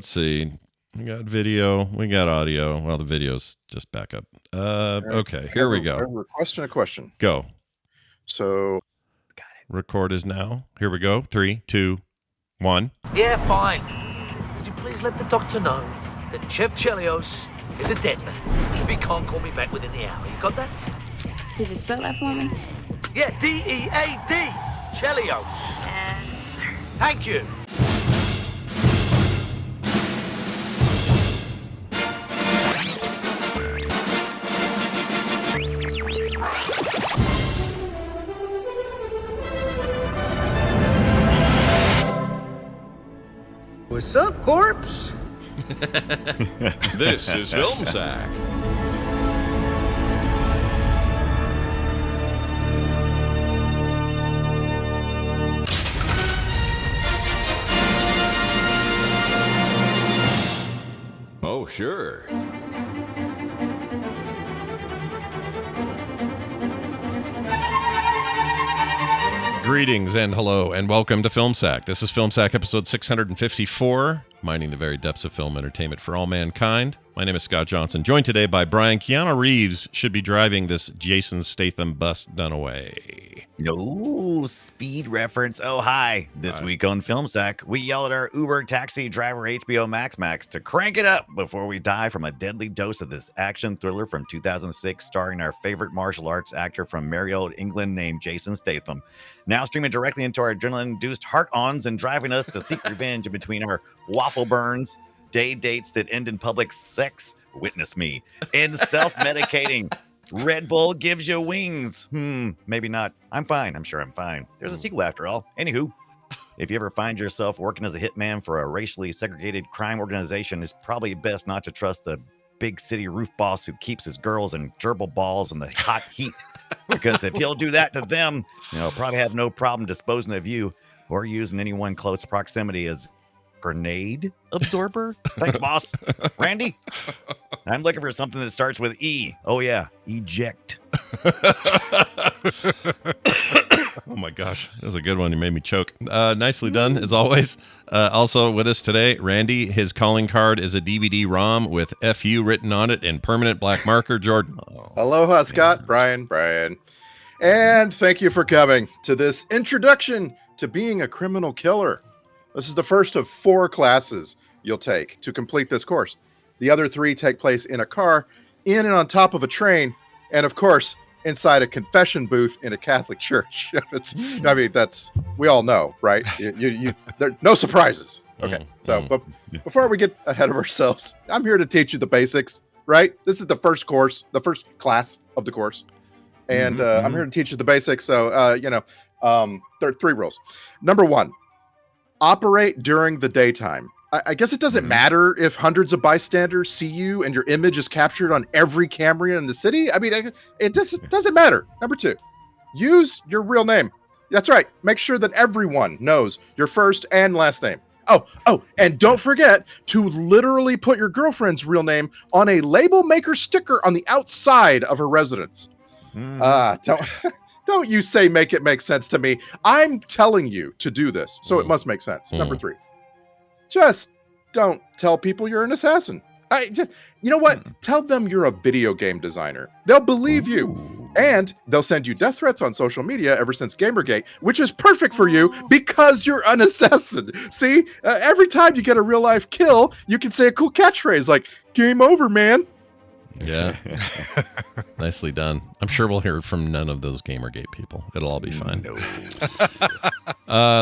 let's see. We got video. We got audio. Well, the video's just back up. Okay, here we go. A request and a question. Go. So, Got it. Record is now. Here we go. 3, 2, 1. Yeah, fine. Would you please let the doctor know that Chev Chelios is a dead man? If he can't call me back within the hour. You got that? Did you spell that for me? Yeah, D-E-A-D. Chelios. Yes. Thank you. What's up, corpse? This is Film Sack. Oh, sure. Greetings and hello and welcome to Film Sack. This is Film Sack episode 654, mining the very depths of film entertainment for all mankind. My name is Scott Johnson, joined today by Brian. Keanu Reeves should be driving this Jason Statham bus done away. No speed reference. Oh, hi. This week on Film Sack, we yell at our Uber taxi driver HBO Max to crank it up before we die from a deadly dose of this action thriller from 2006 starring our favorite martial arts actor from merry old England named Jason Statham. Now streaming directly into our adrenaline-induced heart-ons and driving us to seek revenge in between our waffle burns, day dates that end in public sex, witness me, and self-medicating. Red Bull gives you wings. Maybe not. I'm fine. I'm sure I'm fine. There's a sequel after all. Anywho, if you ever find yourself working as a hitman for a racially segregated crime organization, it's probably best not to trust the big city roof boss who keeps his girls in gerbil balls in the hot heat. Because if he'll do that to them, probably have no problem disposing of you or using anyone close proximity as grenade absorber. Thanks, boss. Randy, I'm looking for something that starts with E. Oh, yeah. Eject. Oh my gosh, that was a good one. You made me choke. Nicely done, as always. Also with us today, Randy. His calling card is a DVD-ROM with FU written on it in permanent black marker. Jordan. aloha, Scott, Brian. And thank you for coming to this introduction to being a criminal killer. This is the first of 4 classes you'll take to complete this course. The other 3 take place in a car, in and on top of a train, and of course, inside a confession booth in a Catholic church. We all know, right? There no surprises. Okay, but before we get ahead of ourselves, I'm here to teach you the basics, right? This is the first course, the first class of the course. And I'm here to teach you the basics. So, there are 3 rules. Number 1, operate during the daytime. I guess it doesn't matter if hundreds of bystanders see you and your image is captured on every camera in the city. I mean, it just doesn't matter. Number 2, use your real name. That's right. Make sure that everyone knows your first and last name. Oh, and don't forget to literally put your girlfriend's real name on a label maker sticker on the outside of her residence. Don't you say make it make sense to me. I'm telling you to do this, so it must make sense. Number 3, just don't tell people you're an assassin. You know what? Tell them you're a video game designer. They'll believe you. And they'll send you death threats on social media ever since Gamergate, which is perfect for you because you're an assassin. See, every time you get a real life kill, you can say a cool catchphrase like, "Game over, man." Yeah. Nicely done. I'm sure we'll hear from none of those Gamergate people. It'll all be fine. No.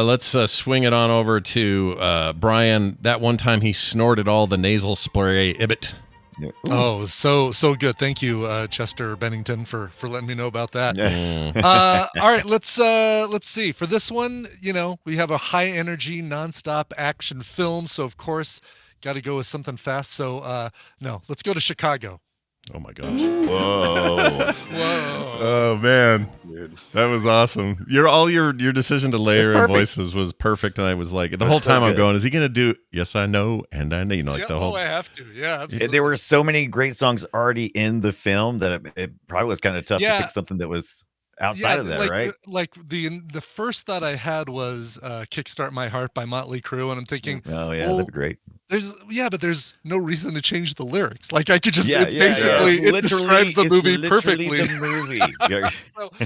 Let's swing it on over to Brian. That one time he snorted all the nasal spray Ibit. Oh, so good. Thank you, Chester Bennington, for letting me know about that. All right, let's see. For this one, we have a high energy, nonstop action film, so of course, got to go with something fast. So no, let's go to Chicago. Oh my gosh. Whoa. Oh man. Dude. That was awesome. Your decision to layer in voices was perfect, and I was like, the whole time I'm going, is he gonna do yes I know and I know, the whole. I have to. Yeah, absolutely. There were so many great songs already in the film that it probably was kind of tough to pick something that was outside of that, like, right? Like the first thought I had was "Kickstart My Heart" by Motley Crue, and I'm thinking, Oh yeah, well, that'd be great. but there's no reason to change the lyrics. Like I could just, Yeah, it's yeah, basically yeah. it describes the It's movie literally perfectly. the movie.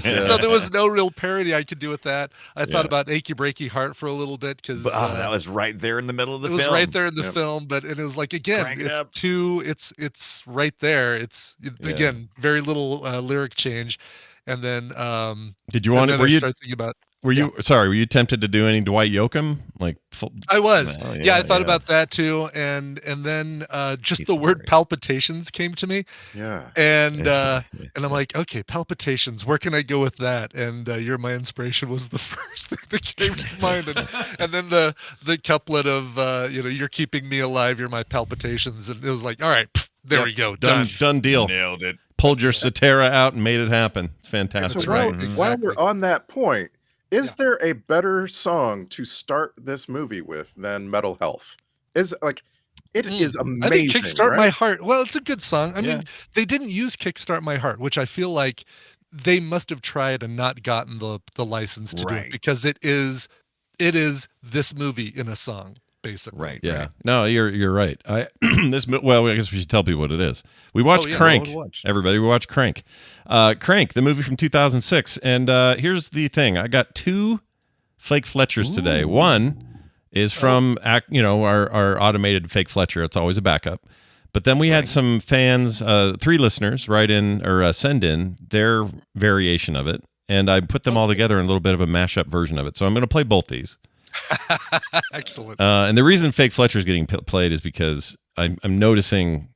Yeah. So there was no real parody I could do with that. I thought Yeah. about "Achy Breaky Heart" for a little bit because But that was right there in the middle of the it was film. right there in the Yep. film, but it was like, again, Crank it it's up. it's right there. Again, very little lyric change, and then Did you want and to? then I start thinking about. Were you sorry? Were you tempted to do any Dwight Yoakam? Like, I was. Well, Yeah, I thought yeah. about that too, and then just He's the word hilarious. palpitations came to me, Yeah. and I'm like, okay, palpitations. Where can I go with that? And "You're My Inspiration" was the first thing that came to mind, and then the couplet of "You're keeping me alive, you're my palpitations," and it was like, all right, there we go, done deal. Nailed it. Pulled your Cetera out and made it happen. It's fantastic. So right. while Exactly. we're on that point, is Yeah. there a better song to start this movie with than Metal Health? Is like it is amazing. I think "Kickstart right? My Heart." Well, it's a good song. I Yeah. mean, they didn't use "Kickstart My Heart," which I feel like they must have tried and not gotten the license to do Right. it, because it is this movie in a song, basically. Right. Yeah. Right. No, you're right. I well, I guess we should tell people what it is. We watched yeah. Crank. What would watch? Everybody, we watched Crank. Crank, the movie from 2006. And here's the thing: I got two fake Fletchers today. One is from our automated fake Fletcher. It's always a backup. But then we had some fans, 3 listeners, write in or send in their variation of it, and I put them all together in a little bit of a mashup version of it. So I'm going to play both these. Excellent. And the reason fake Fletcher is getting played is because I'm noticing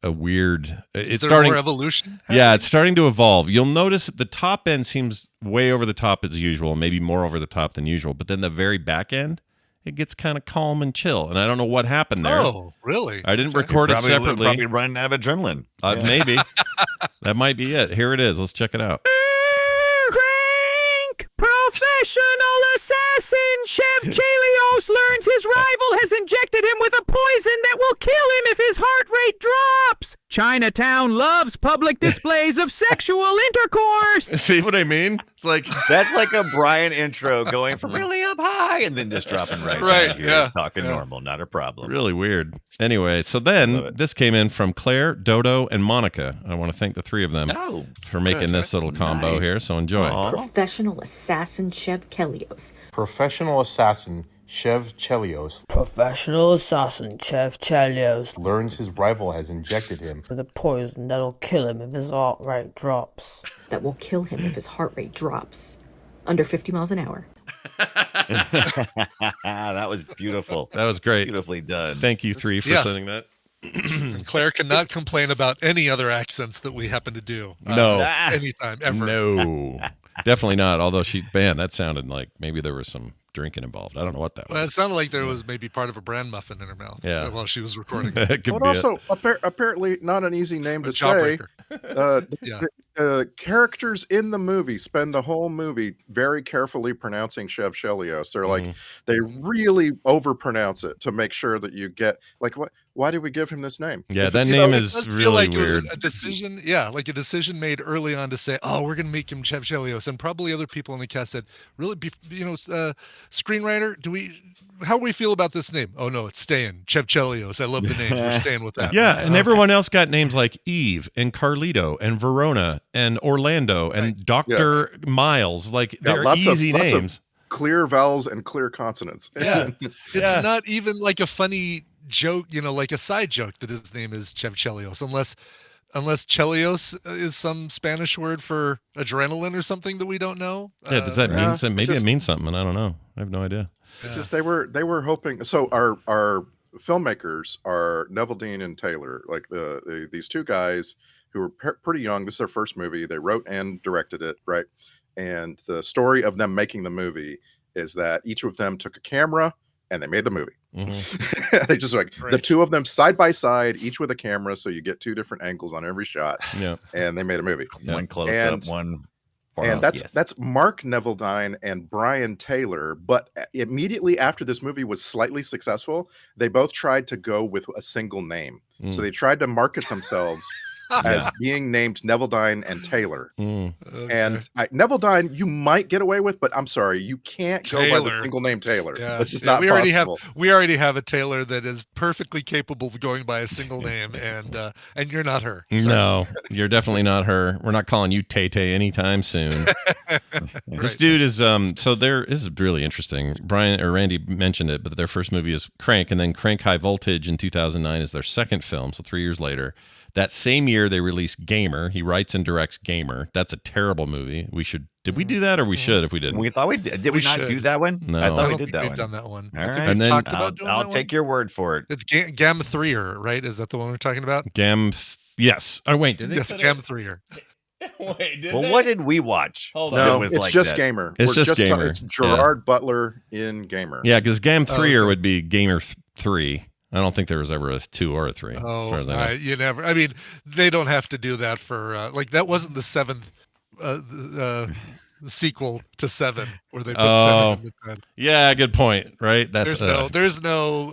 a weird. Is It's there starting. more evolution? Yeah, it's starting to evolve. You'll notice the top end seems way over the top as usual, maybe more over the top than usual. But then the very back end, it gets kind of calm and chill. And I don't know what happened there. Oh, really? I didn't record it separately. Probably running out of adrenaline. Yeah. Maybe. That might be it. Here it is. Let's check it out. Crank! Professional assassin Chev Chelios learns his rival has injected him with a poison that will kill him if his heart rate drops. Chinatown loves public displays of sexual intercourse. See what I mean? It's like That's like a Brian intro going from really up high and then just dropping right down here, yeah, talking yeah. normal, not a problem. really weird. Anyway, so Love then it. this came in from Claire, Dodo, and Monica. I want to thank the 3 of them Oh, for making this little combo Nice. here. So enjoy. Aw. Professional assassin Chev Chelios. Professional assassin Chev Chelios Professional assassin Chev Chelios learns his rival has injected him. with a poison that'll kill him if his heart rate drops. That will kill him if his heart rate drops under 50 miles an hour. That was beautiful. That was great. Beautifully done. Thank you 3 for Yes. sending that. Claire cannot complain about any other accents that we happen to do. No. Anytime, ever. No, definitely not. Although that sounded like maybe there was some drinking involved. I don't know what that Well, it was. sounded like there was maybe part of a bran muffin in her mouth Yeah. while she was recording. It could But be also apparently not an easy name A to say. jawbreaker. The characters in the movie spend the whole movie very carefully pronouncing Chev Chelios. They're like, they really overpronounce it to make sure that you get like, what? Why did we give him this name? Yeah, If that it's name so- It is does feel really like it weird. was a decision, like a decision made early on to say, "Oh, we're going to make him Chev Chelios," and probably other people in the cast said, "Really, screenwriter, how do we feel about this name? Oh no, it's staying Chev Chelios. I love the name. We're staying with that." Yeah, and Okay. everyone else got names like Eve and Carlito and Verona and Orlando and Dr. Miles. Like they're lots of- easy lots of- names. Clear vowels and clear consonants. Yeah. It's Yeah. not even like a funny joke, like a side joke that his name is Chev Chelios, unless Chelios is some Spanish word for adrenaline or something that we don't know. Yeah, does that yeah, mean something? Maybe just- it means something, and I don't know. I have no idea. It's just they were hoping. So our filmmakers are Neville Dean and Taylor, like these 2 guys who were pretty young. This is their first movie. They wrote and directed it, right? And the story of them making the movie is that each of them took a camera and they made the movie. Mhm. They just the Great. 2 of them side by side, each with a camera, so you get 2 different angles on every shot, Yeah. and they made a movie. One close And- up, one. far And out. that's Yes. that's Mark Neveldine and Brian Taylor. But immediately after this movie was slightly successful, they both tried to go with a single name. So they tried to market themselves as being named Neveldine and Taylor. Mm. Okay. And Neveldine, you might get away with, but I'm sorry, you can't go by the Taylor. single name Taylor. Yeah, That's just yeah, not we possible. already have a Taylor that is perfectly capable of going by a single name, and you're not her. Sorry. No, you're definitely not her. We're not calling you Tay Tay anytime soon. This dude is so there is really interesting. Brian or Randy mentioned it, but their first movie is Crank, and then Crank High Voltage in 2009 is their second film, so 3 years later. That same year they released Gamer. He writes and directs Gamer. That's a terrible movie. Did we do that, or we should if we didn't? We thought we did. Did we not do that one? No. I thought I we don't did think that we've one. done that one. All I think right. we've then- talked about doing I'll that take your word for it. It's Gamma 3er, right? Is that the one we're talking about? Yes. Oh wait, did they Yes, put Gamma it? 3er. Wait, did Well, they? what did we watch? Hold on. No, that was it's like just that? Gamer. It's just Gamer. It's Gerard Butler in Gamer. Yeah, because Gam 3er okay. would be Gamer 3. I don't think there was ever a 2 or a 3. As far as I know. You never. I mean, they don't have to do that for like that wasn't the seventh sequel to 7 where they put 7 in the 10. Yeah, good point. Right? That's There's no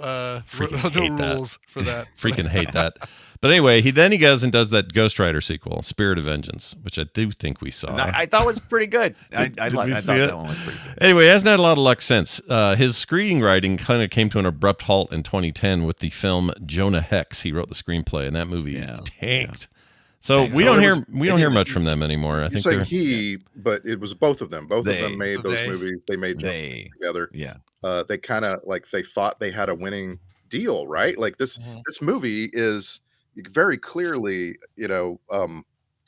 freaking hate that. rules for that. freaking hate that. But anyway, he goes and does that Ghost Rider sequel, Spirit of Vengeance, which I do think we saw. I thought was pretty good. I Did thought we see it? that one was pretty good. Anyway, he hasn't had a lot of luck since. His screenwriting kind of came to an abrupt halt in 2010 with the film Jonah Hex. He wrote the screenplay, and that movie tanked. So we don't hear much from them anymore. I You're think saying they're he, but it was both of them. Both of them made So those they- movies. They made them together. Yeah. They kind of like they thought they had a winning deal, right? Like this movie is very clearly,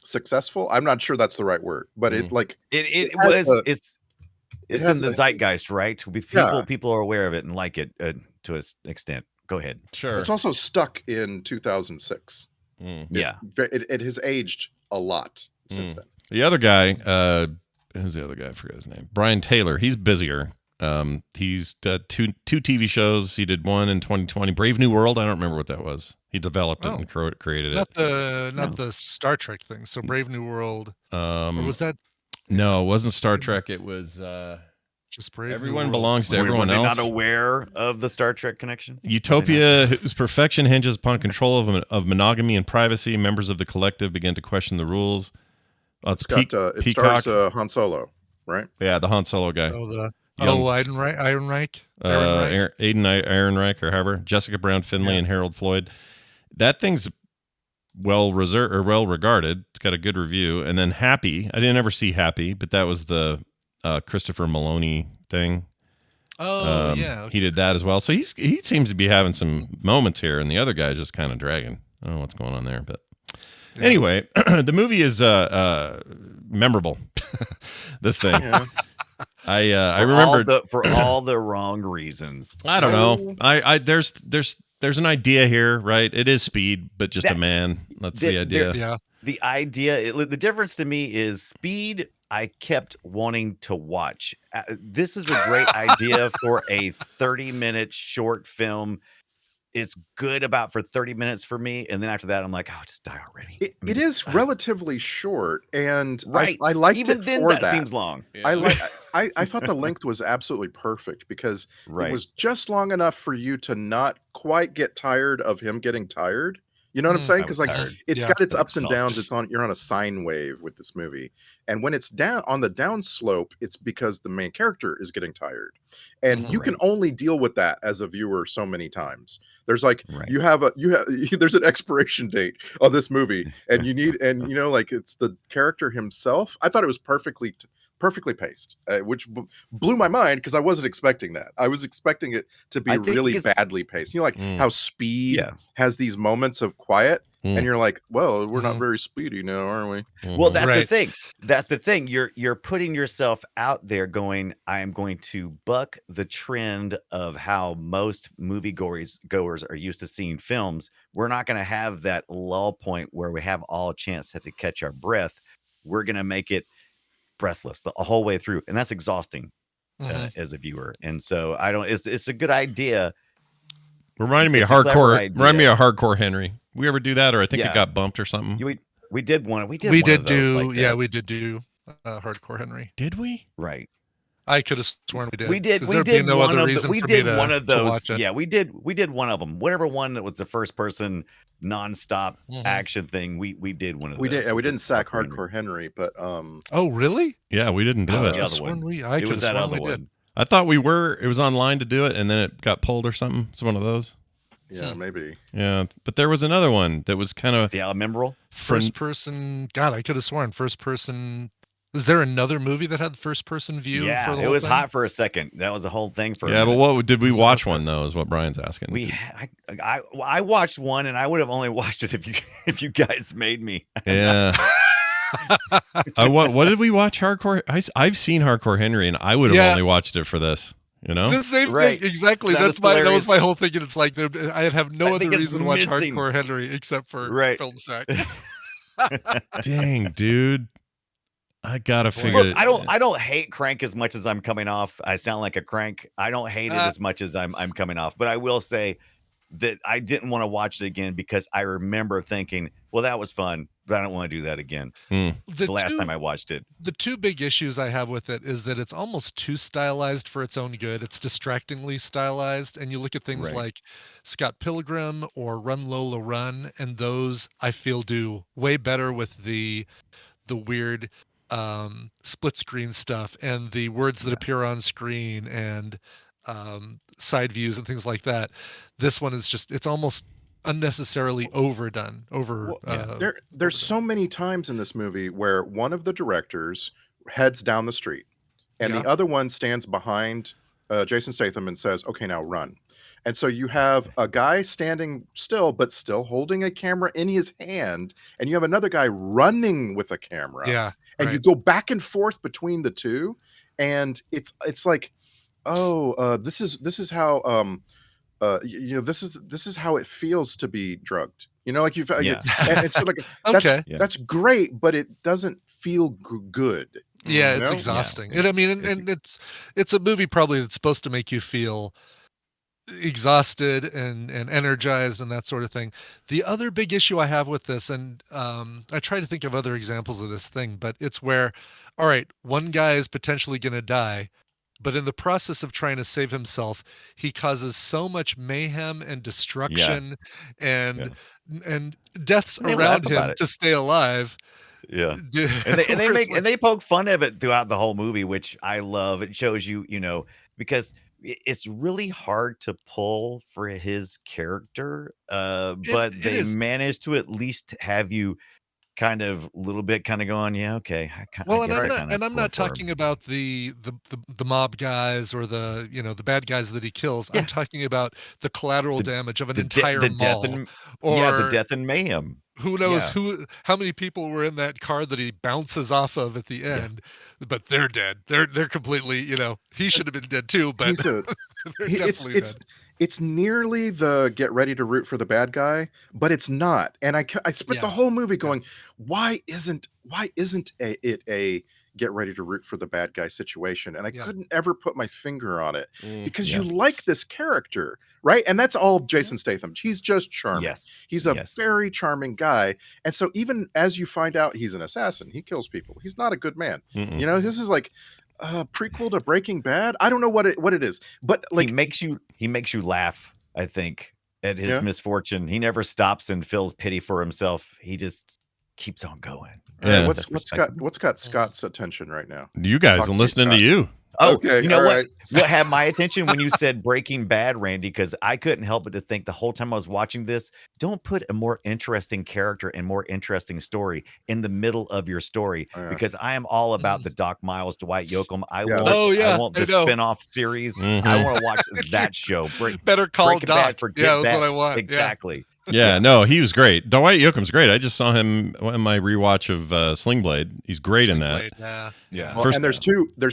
successful. I'm not sure that's the right word, but it like It has was a- it's has in the a- zeitgeist, right? People are aware of it and like it to an extent. Go ahead. sure. it's also stuck in 2006. Yeah. It has aged a lot since then. The other guy, who's the other guy? I forgot his name. Brian Taylor. He's busier. He's done two TV shows. He did one in 2020, Brave New World. I don't remember what that was. He developed it and created it. Not the Star Trek thing. So Brave New World. Or was that No, it wasn't Star Trek. It was just Brave New Everyone World? belongs to everyone Were they else. not aware of the Star Trek connection? Utopia, whose perfection hinges upon control of monogamy and privacy. Members of the collective begin to question the rules. It stars Han Solo, right? Yeah, the Han Solo guy. Ehrenreich. Aiden Ehrenreich or however. Jessica Brown Finley and Harold Floyd. That thing's well regarded. It's got a good review. And then Happy. I didn't ever see Happy, but that was the Christopher Maloney thing. Okay. He did that as well. So he seems to be having some moments here, and the other guy's just kind of dragging. I don't know what's going on there, but anyway, the movie is memorable. This thing. Yeah. I remember for all the wrong reasons. I don't know. I there's an idea here, right? It is Speed, but just a man. That's the idea. The idea, the difference to me is Speed. I kept wanting to watch. This is a great idea for a 30-minute short film. It's good about for 30 minutes for me, and then after that, I'm like, oh, just die already. It is relatively short, and right. I liked Even it then, for that seems long. Yeah. I thought the length was absolutely perfect because it was just long enough for you to not quite get tired of him getting tired. You know what I'm saying? Because like it's got its ups and downs. You're on a sine wave with this movie, and when it's down on the down slope, it's because the main character is getting tired, and you can only deal with that as a viewer so many times. There's like there's an expiration date on this movie, and it's the character himself. I thought it was perfectly paced, which blew my mind because I wasn't expecting that. I was expecting it to be really badly paced. You know, like how Speed has these moments of quiet, and you're like, well, we're not very speedy now, are we? Well, that's the thing. That's the thing. You're putting yourself out there going, I am going to buck the trend of how most goers are used to seeing films. We're not going to have that lull point where we have all a chance to catch our breath. We're going to make it breathless the whole way through, and that's exhausting as a viewer. And so it's a good idea. Reminding me of hardcore Henry. We ever do that, or I think it got bumped or something. We did one. We did do hardcore Henry. Did we? Right. I could have sworn we did. We did. 'cause We there'd be did no one other of the, reason we for me did one of to those. watch it. Yeah, we did one of them. Whatever one that was the first person nonstop action thing. We did one of We those. did. We Was it didn't sack Hardcore Hardcore Henry, but Oh, really? Yeah, we didn't do That was it. the other one. I It could was have that sworn other we did. one. I thought we were. It was online to do it, and then it got pulled or something. It's one of those. yeah, maybe. Yeah, but there was another one that was kind of See how memorable? First person. God, I could have sworn first person. Was there another movie that had first person view? Yeah, for the it whole was thing? hot for a second. That was a whole thing for. Yeah, a but minute. what did we Was it watch okay? one though? Is what Brian's asking. I watched one, and I would have only watched it if you guys made me. Yeah. What did we watch? Hardcore. I've seen Hardcore Henry, and I would have only watched it for this. You know, The same Right. thing, exactly. That That was was my whole thing, and it's like I'd have no I other think it's reason to watch missing. Hardcore Henry except for Right. Film Sack. dang, dude. I gotta figure. Look, I don't hate Crank as much as I'm coming off. I sound like a crank. I don't hate it as much as I'm coming off. But I will say that I didn't want to watch it again because I remember thinking, well, that was fun, but I don't want to do that again. The last time I watched it. The two big issues I have with it is that it's almost too stylized for its own good. It's distractingly stylized, and you look at things Right. like Scott Pilgrim or Run Lola Run, and those I feel do way better with the weird split screen stuff and the words that appear on screen and side views and things like that. This one is just, it's almost unnecessarily overdone. There's so many times in this movie where one of the directors heads down the street and the other one stands behind Jason Statham and says, okay, now run. And so you have a guy standing still, but still holding a camera in his hand. And you have another guy running with a camera. Yeah. And you go back and forth between the two. And it's like, this is how, this is how it feels to be drugged. You know, like and so like, that's great, but it doesn't feel good. Yeah, you it's know? exhausting. And I mean, and it's a movie probably that's supposed to make you feel exhausted and energized and that sort of thing. The other big issue I have with this, and I try to think of other examples of this thing, but it's where, all right, one guy is potentially going to die, but in the process of trying to save himself, he causes so much mayhem and destruction and deaths And they around laugh about him it. to stay alive. Yeah. Dude, And they where make it's like- and they poke fun of it throughout the whole movie, which I love. It shows you, because it's really hard to pull for his character, but it they is. managed to at least have you kind of a little bit kind of going, yeah, okay. Well, and I'm not talking about the mob guys or the the bad guys that he kills. I'm talking about the collateral damage of an entire mall, the death and mayhem. Who knows how many people were in that car that he bounces off of at the end, but they're dead. They're completely, he should have been dead too, but they're definitely dead. It's nearly the get ready to root for the bad guy, but it's not. And I spent the whole movie going, why isn't it a get ready to root for the bad guy situation? And I couldn't ever put my finger on it because you like this character, right? And that's all Jason Statham. He's just charming. Yes. He's a very charming guy. And so even as you find out he's an assassin, he kills people. He's not a good man. This is like prequel to Breaking Bad. I don't know what it is, but like he makes you laugh, I think, at his misfortune. He never stops and feels pity for himself. He just keeps on going. Yeah. What's got Scott's attention right now? You guys, I'm listening to you. Oh, okay. You know all what? right. What had my attention when you said Breaking Bad, Randy? Because I couldn't help but to think the whole time I was watching this, don't put a more interesting character and more interesting story in the middle of your story. Because I am all about the Doc Miles, Dwight Yoakam. I want the spin-off series. I want to watch that show. Better Call Breaking Doc. Bad, forget That's that. what I want. Exactly. Yeah, no, he was great. Dwight Yoakam's great. I just saw him in my rewatch of Sling Blade. He's great in that. Yeah. Well, and there's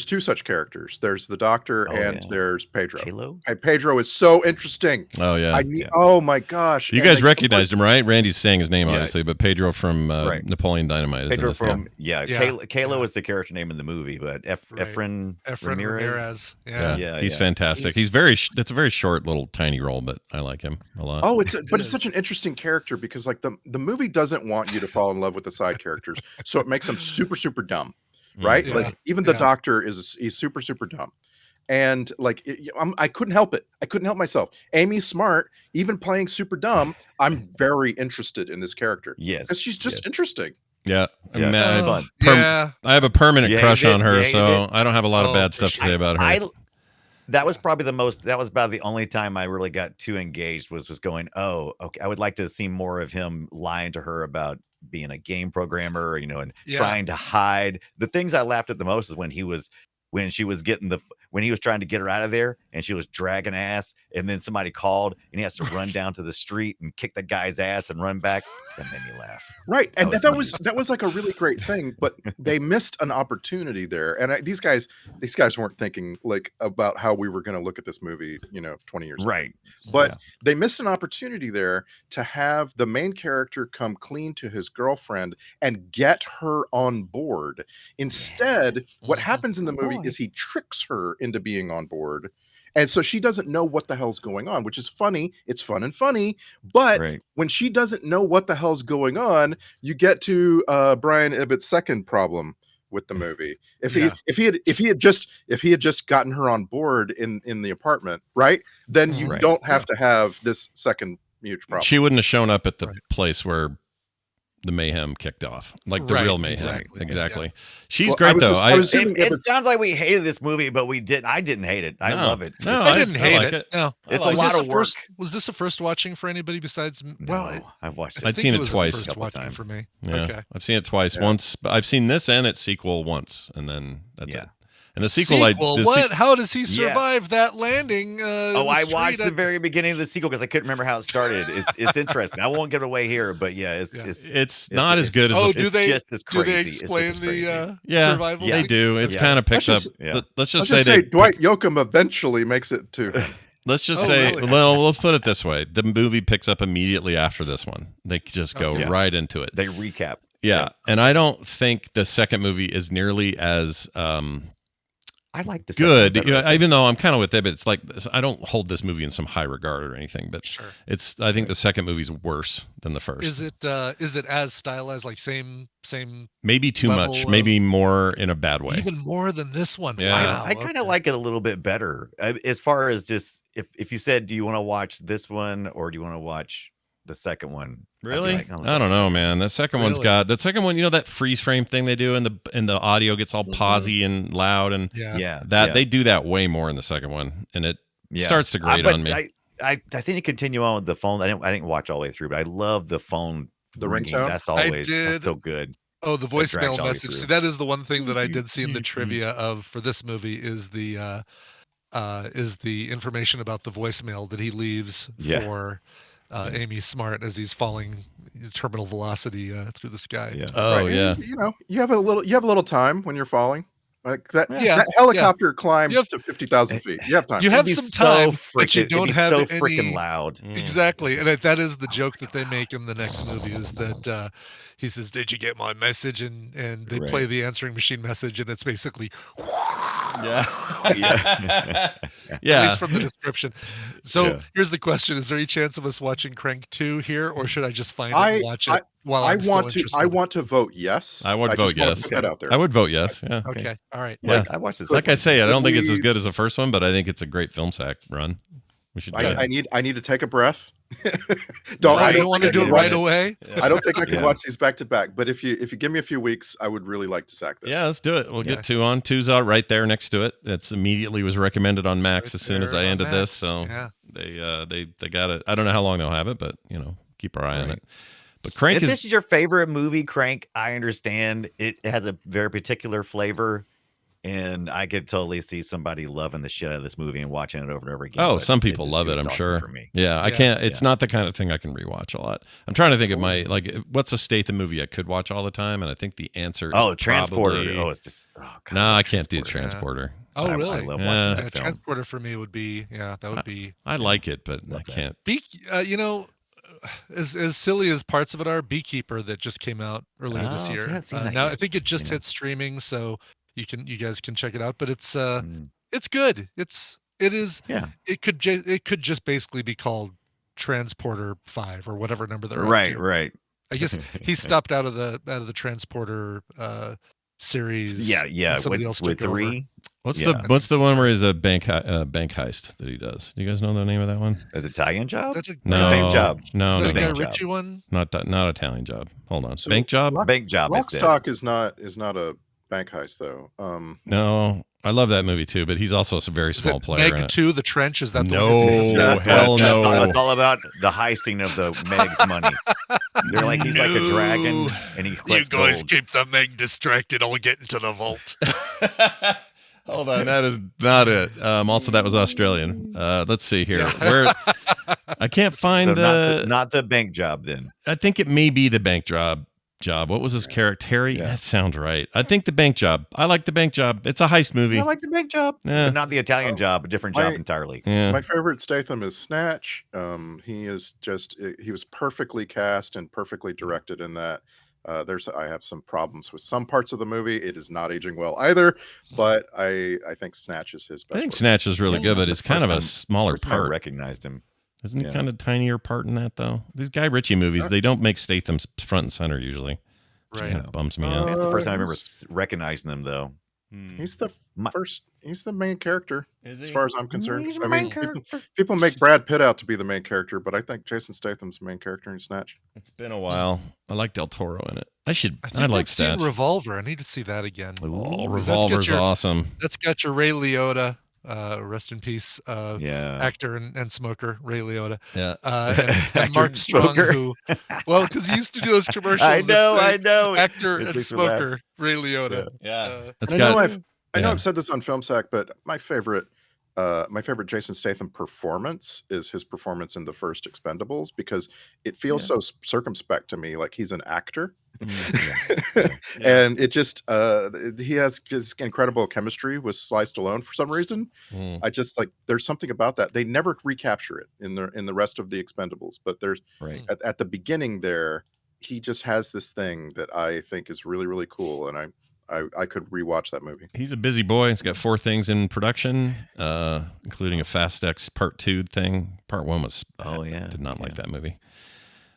two such characters. There's the doctor and there's Pedro. Halo? Hey, Pedro is so interesting. Oh yeah. Oh my gosh. You guys recognized him, right? Randy's saying his name Yeah. obviously, but Pedro from Napoleon Dynamite is in Pedro this. from Kalo is the character name in the movie, but Efren Ramirez. He's fantastic. He's that's a very short little tiny role, but I like him a lot. Oh, it's such an interesting character because like the movie doesn't want you to fall in love with the side characters, so it makes them super super dumb. right? Yeah. Like even the doctor he's super super dumb. And like I couldn't help it. I couldn't help myself. Amy Smart, even playing super dumb, I'm very interested in this character. Yes, because she's just interesting. Yeah, Yeah, fun. Yeah. I have a permanent You crush hated on it? her, You hated so it? I don't have a lot of Oh, bad for stuff to sure. say about her. That was probably that was about the only time I really got too engaged was going, oh, okay. I would like to see more of him lying to her about being a game programmer, and trying to hide. The things I laughed at the most is when he was trying to get her out of there and she was dragging ass, and then somebody called and he has to run down to the street and kick the guy's ass and run back. That made me laugh. Right, and that was like a really great thing, but they missed an opportunity there. And these guys weren't thinking like about how we were going to look at this movie, 20 years ago. Right. But they missed an opportunity there to have the main character come clean to his girlfriend and get her on board. Instead, what happens in the movie is he tricks her into being on board. And so she doesn't know what the hell's going on, which is funny. It's fun and funny. But when she doesn't know what the hell's going on, you get to Brian Ibbott's second problem with the movie. If he had just gotten her on board in the apartment, right? Then you don't have to have this second huge problem. She wouldn't have shown up at the place where the mayhem kicked off, like the real mayhem. Exactly. She's great though. It sounds like we hated this movie, but we did. I didn't hate it. I love it. No, I didn't hate it. No, it's a lot of work. Was this a first watching for anybody besides? I've watched it. I'd seen it twice. A couple times for me. Yeah, okay. I've seen it twice. Once I've seen this and its sequel once, and then that's it. And the sequel, how does he survive that landing? I watched the very beginning of the sequel because I couldn't remember how it started. It's interesting. I won't give it away here, but it's not as good as. Just as crazy. Do they explain the survival? They do. It's kind of picked up. Let's just say Dwight Yoakam eventually makes it to him. Let's just say, well, let's put it this way: the movie picks up immediately after this one. They just go right into it. They recap. Yeah, and I don't think the second movie is nearly as. I like this good, even though I'm kind of with it, but it's like I don't hold this movie in some high regard or anything. But I think the second movie's worse than the first. Is it as stylized, like same? Maybe too much, maybe more in a bad way. Even more than this one. Yeah, wow, I kind of like it a little bit better. As far as just if you said, do you want to watch this one or do you want to watch the second one? Really? I don't know, man. That second one's got that freeze frame thing they do, and the audio gets all pausy and loud, and they do that way more in the second one, and it starts to grate on me. I think to continue on with the phone. I didn't watch all the way through, but I love the phone. The ringtone. That's that's so good. Oh, the voicemail message. See, that is the one thing that I did see in the trivia for this movie is the information about the voicemail that he leaves for. Amy Smart as he's falling terminal velocity through the sky. Yeah. Oh, yeah. You have a little time when you're falling. Like that helicopter climbs to 50,000 feet. You have time. You have some time, but you don't have so any freaking loud. Exactly, and that is the joke that they make in the next movie is that he says, "Did you get my message?" and they play the answering machine message, and it's basically. Yeah. At least from the description. So here's the question: is there any chance of us watching Crank 2 here, or should I just find it and watch it while I'm still interested? I want to vote yes. I would vote yes. Put that out there. I would vote yes. Yeah. Okay. All right. Yeah. I watched this. Like I say, I don't think it's as good as the first one, but I think it's a great film sack run. We should. I need to take a breath. I don't want to do it right away. I don't think I can watch these back to back. But if you give me a few weeks, I would really like to sack this. Yeah, let's do it. We'll get 2 on. 2's out right there next to it. It's immediately was recommended on Max as soon as I ended this. So they got it. I don't know how long they'll have it, but keep our eye on it. But Crank if this is your favorite movie, Crank, I understand it has a very particular flavor. And I could totally see somebody loving the shit out of this movie and watching it over and over again. Oh, some people love it, I'm sure. For me. Yeah, I can't. It's not the kind of thing I can rewatch a lot. I'm trying to think of what's a Statham movie I could watch all the time, and I think the answer is Transporter. Probably, it's just no, I can't do Transporter. Oh, really? I love watching that film. Transporter for me would be that would be. I like it, but I can't. As silly as parts of it are, Beekeeper that just came out earlier this year. Now I think it just hit streaming, so. You guys can check it out, but it's good. It could just basically be called Transporter 5 or whatever number they're right. I guess he stopped out of the Transporter series. Yeah, and somebody else with took over. 3. What's Yeah. the one where he's a bank heist that he does? Do you guys know the name of that one? The Italian Job? That's a No, Bank Job. no, Is that no, a Guy no. Ritchie one? Not Italian Job. Hold on, So Bank Job. Bank Job. I said. Lockstock is not a bank heist though. No, I love that movie too, but he's also a very Is small it player in Meg it. 2, The Trench? Is that the No, one? you're thinking of? hell no. It's all about the heisting of the Meg's money. They're like he's like a dragon, and he You collects guys gold. keep the Meg distracted. I'll get into the vault. Hold on, that is not it. Also, that was Australian. Let's see here. Where I can't find So not the bank job then. I think it may be the bank job. What was his character? Terry? Yeah. That sounds right. I think the bank job. I like the bank job. It's a heist movie. I like the bank job, Yeah. but not the Italian job. A different job entirely. Yeah. My favorite Statham is Snatch. He was perfectly cast and perfectly directed in that. I have some problems with some parts of the movie. It is not aging well either, but I think Snatch is his best. I think work. Snatch is really good, but That's it's the kind of first a time- smaller First time I part. recognized him. Isn't he Yeah. kind of tinier part in that though? These Guy Ritchie movies, they don't make Statham front and center usually. Which Right. kind of bums me out. That's the first time I remember he's- recognizing him, though. He's the My- first. He's the main character, Is as he? far as I'm concerned. He's the I main mean, character. people make Brad Pitt out to be the main character, but I think Jason Statham's the main character in Snatch. It's been a while. I like Del Toro in it. I think I like I've seen Snatch. Revolver. I need to see that again. Oh, 'Cause Revolver's awesome. That's got your Ray Liotta, rest in peace, Yeah. actor and smoker, Ray Liotta. Yeah. And Actor Mark and Strong, smoker. who, well, because he used to do those commercials. I know, that say I know. Actor It and makes me laugh. smoker, Ray Liotta. Yeah. I know yeah. I've said this on Film Sack, but my favorite Jason Statham performance is his performance in the first Expendables, because it feels so circumspect to me, like he's an actor. And it just he has just incredible chemistry with Sly Stallone for some reason. I just like, there's something about that. They never recapture it in the rest of the Expendables, but there's at the beginning there, he just has this thing that I think is really, really cool, and I could rewatch that movie. He's a busy boy. He's got 4 things in production, including a Fast X Part 2 thing. Part 1 was did not like that movie.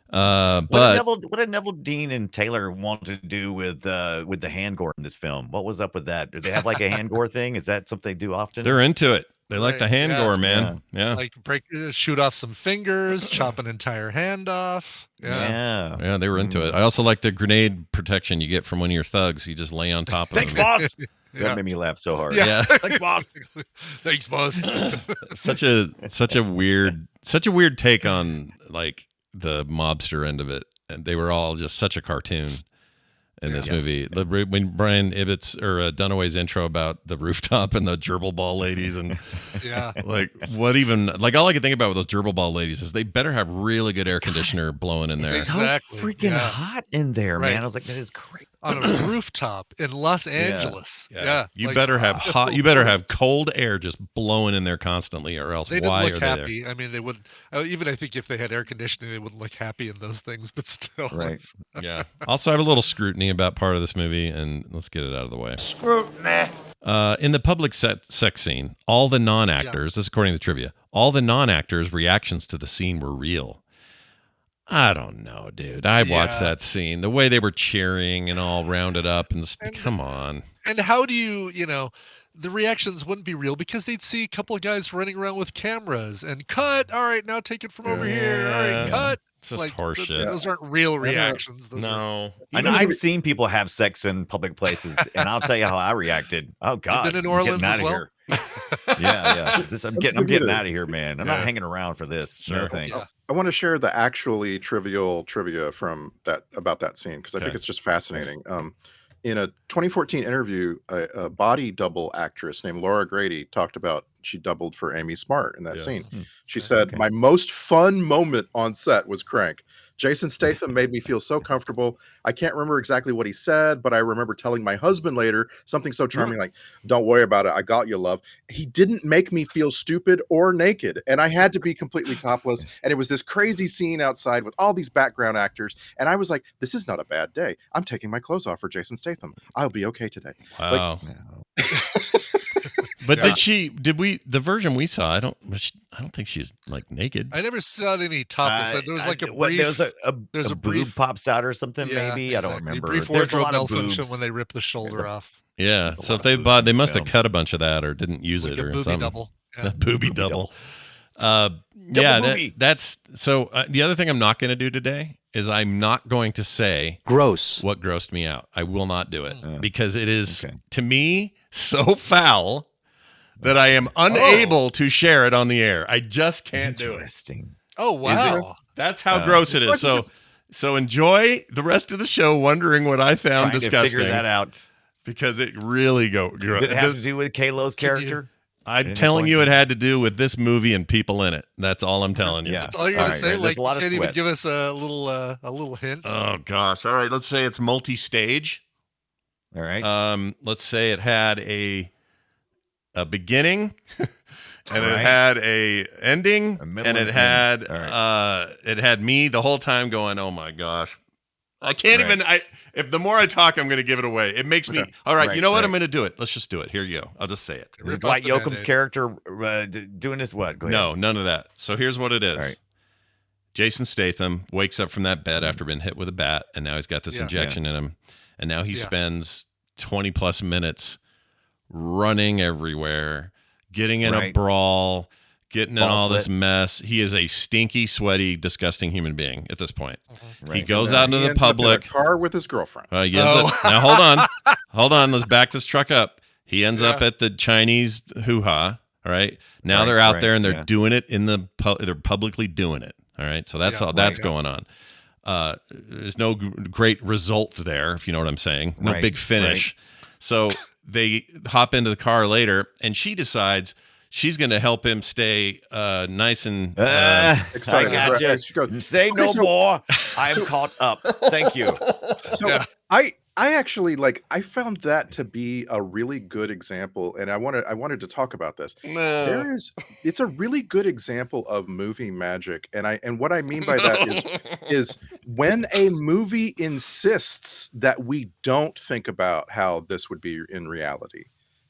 What But did Neville Dean and Taylor want to do with the hand gore in this film? What was up with that? Do they have like a hand gore thing? Is that something they do often? they're into it. They like the hand gore, man. Yeah. Like shoot off some fingers, chop an entire hand off. Yeah, they were into it. I also like the grenade protection you get from one of your thugs. You just lay on top of Thanks, them. boss. That made me laugh so hard. Yeah. Thanks, boss. Thanks, boss. such a weird take on like the mobster end of it. And they were all just such a cartoon in this movie. When Brian Ibbott's or Dunaway's intro about the rooftop and the gerbil ball ladies and like what even like all I can think about with those gerbil ball ladies is they better have really good air conditioner blowing in there. Exactly. So freaking hot in there, man. I was like, that is great. On a rooftop in Los Angeles. Yeah. You like, better have hot. You better have cold air just blowing in there constantly, or else They didn't why look are they happy. there? I mean, they would even I think if they had air conditioning, they wouldn't look happy in those things. But still, Right. Yeah. Also, I have a little scrutiny about part of this movie, and let's get it out of the way. Scrutiny. In the public sex scene, all the non-actors, this is according to trivia, all the non-actors' reactions to the scene were real. I don't know, dude. I watched that scene. The way they were cheering and all rounded up and come on. And how do you the reactions wouldn't be real because they'd see a couple of guys running around with cameras and cut. All right, now take it from over here. All right, cut. It's just horseshit. Those aren't real reactions. Those No. And I've seen people have sex in public places, and I'll tell you how I reacted. Oh God, been in I'm Orleans getting as out of well? here. I'm getting out of here, man. I'm not hanging around for this. No thanks. I want to share the actually trivial trivia from that about that scene, because I think it's just fascinating. In a 2014 interview, a body double actress named Laura Grady talked about she doubled for Amy Smart in that scene. She said, "My most fun moment on set was Crank. Jason Statham made me feel so comfortable. I can't remember exactly what he said, but I remember telling my husband later something so charming like, 'Don't worry about it. I got you, love.' He didn't make me feel stupid or naked, and I had to be completely topless. And it was this crazy scene outside with all these background actors. And I was like, this is not a bad day. I'm taking my clothes off for Jason Statham. I'll be okay today." Wow. But the version we saw, I don't think she's like naked. I never saw any topless. There was like a brief. There's a boob brief pops out or something. Yeah, maybe exactly. I don't remember. Brief There's a wardrobe lot of malfunction boobs. when they rip the shoulder off. Yeah, There's a so lot if they of boobs in they this must have film. cut a bunch of that or didn't use Like it a or booby something. double. Yeah. A booby double. Double movie. That's so. The other thing I'm not going to do today is I'm not going to say Gross. what grossed me out. I will not do it because it is Okay. to me so foul that I am unable to share it on the air. I just can't do it. Interesting. Oh wow. That's how gross it is. So enjoy the rest of the show wondering what I found Trying disgusting. to figure that out. Because it really Did it have to do with Kalo's character? I'm telling you, it had to do with this movie and people in it. That's all I'm telling you. Yeah. That's all you're gonna All right, say. there's Like a lot you of can't even sweat. give us a little hint. Oh gosh! All right, let's say it's multi-stage. All right. Let's say it had a beginning, and it Right. had a ending, A middle and it and had end. it had me the whole time going, "Oh my gosh." I can't Right. even. If the more I talk, I'm going to give it away. It makes me. All right, Right, you know what? right. I'm going to do it. Let's just do it. Here you go. I'll just say it. Is Rip Dwight off the Yoakam's Band-Aid. character doing this? What? Go ahead. No, none of that. So here's what it is. All right. Jason Statham wakes up from that bed after being hit with a bat, and now he's got this Yeah. injection in him, and now he Yeah. spends 20 plus minutes running everywhere, getting in a Right. brawl, getting in Ball all this sweat. mess. He is a stinky, sweaty, disgusting human being at this point. He Right. goes And, out into he the ends up in public. a car with his girlfriend. He ends up- now hold on. Let's back this truck up. He ends up Yeah. at the Chinese hoo-ha. All right. Now Right, they're out right, there and they're yeah. doing it they're publicly doing it. All right. So that's Yeah, all that's right, going on. There's no great result there, if you know what I'm saying. No Right, big finish. So they hop into the car later, and she decides she's going to help him stay nice and Excited. I got Right. you. She goes, Say no "Okay, so- more. I am caught up. Thank you. So Yeah. I actually I found that to be a really good example, and I wanted to talk about this. It's a really good example of movie magic, and what I mean by that is when a movie insists that we don't think about how this would be in reality,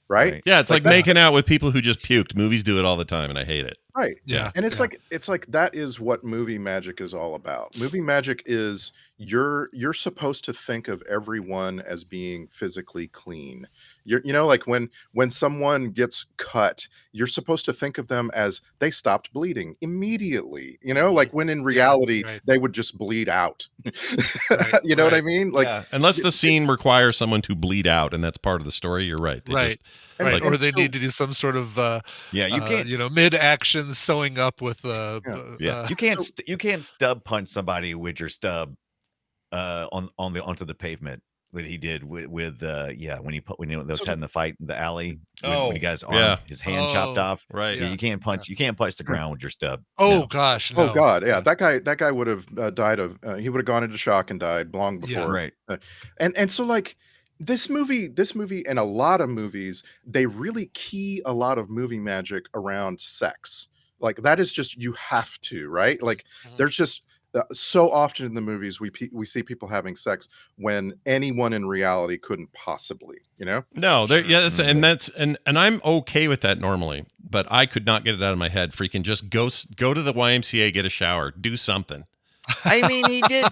right? Yeah, it's like that's- making out with people who just puked. Movies do it all the time, and I hate it. Right. Yeah. And it's yeah. like that is what movie magic is all about. Movie magic is you're supposed to think of everyone as being physically clean. Like when someone gets cut, you're supposed to think of them as they stopped bleeding immediately. Like when in reality right. they would just bleed out. Right, You know what I right. mean? Like Yeah. Unless the scene requires someone to bleed out, and that's part of the story. You're right. They Right. just- Right. and Or they so- need to do some sort of Yeah, you can't. mid-action sewing up with Yeah, you can't stub punch somebody with your stub onto the pavement. What he did with when they was having the fight in the alley when he got his arm, his hand chopped off. Right. Yeah, you can't punch the ground with your stub. Oh No. gosh. No. Oh God, yeah, that guy would have died of. He would have gone into shock and died long before. Yeah. Right. And so like this movie and a lot of movies, they really key a lot of movie magic around sex. Like that is just you have to, right? Like Mhm. there's just so often in the movies we see people having sex when anyone in reality couldn't possibly, No, there. Sure. Yeah, and I'm okay with that normally, but I could not get it out of my head. Freaking just go to the YMCA, get a shower, do something. I mean, he did.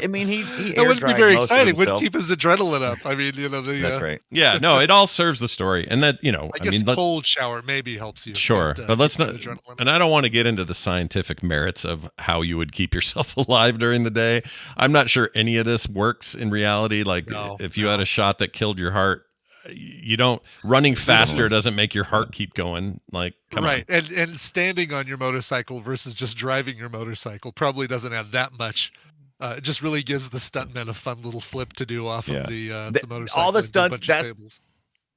I mean, he That wouldn't be air-dried very most of exciting. Wouldn't himself. keep his adrenaline up. I mean, That's right. Yeah, no, it all serves the story, and that I guess cold shower maybe helps you. Sure, but let's keep not. the adrenaline And I don't want to get into the scientific merits of how you would keep yourself alive during the day. I'm not sure any of this works in reality. Like No, if you had a shot that killed your heart, you don't. Running faster doesn't make your heart keep going. Like, come right. on. And standing on your motorcycle versus just driving your motorcycle probably doesn't add that much. It just really gives the stuntman a fun little flip to do off Yeah. of the motorcycle. All the and do a stunts, bunch of that's tables.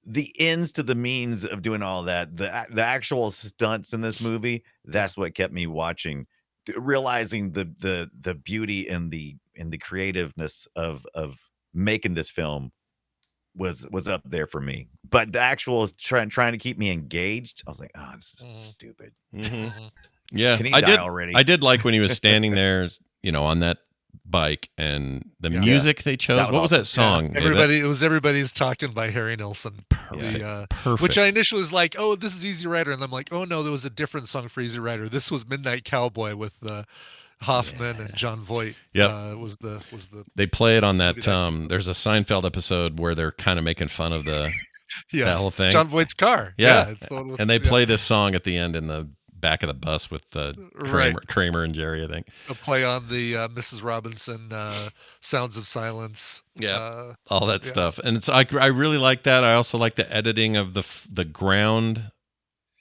the ends to the means of doing all that. The actual stunts in this movie, that's what kept me watching, realizing the beauty and the creativeness of making this film was up there for me. But the actual trying to keep me engaged, I was like, oh, this is stupid. Mhm. Mhm. Yeah, Can he I die did. already? I did like when he was standing there, on that bike, and the Yeah. music they chose. That was what was that awesome. song? It was Everybody's Talking by Harry Nilsson. Perfect. Which I initially was like, oh, this is Easy Rider, and I'm like, oh no, there was a different song for Easy Rider. This was Midnight Cowboy with Hoffman and John Voight. Yep. Was the They play it on that. There's a Seinfeld episode where they're kind of making fun of the that whole thing. John Voight's car. Yeah, it's the one with, and they play this song at the end in the back of the bus with Right. Kramer and Jerry, I think. a play on the Mrs. Robinson Sounds of Silence. All that stuff, and it's I really like that. I also like the editing of the ground.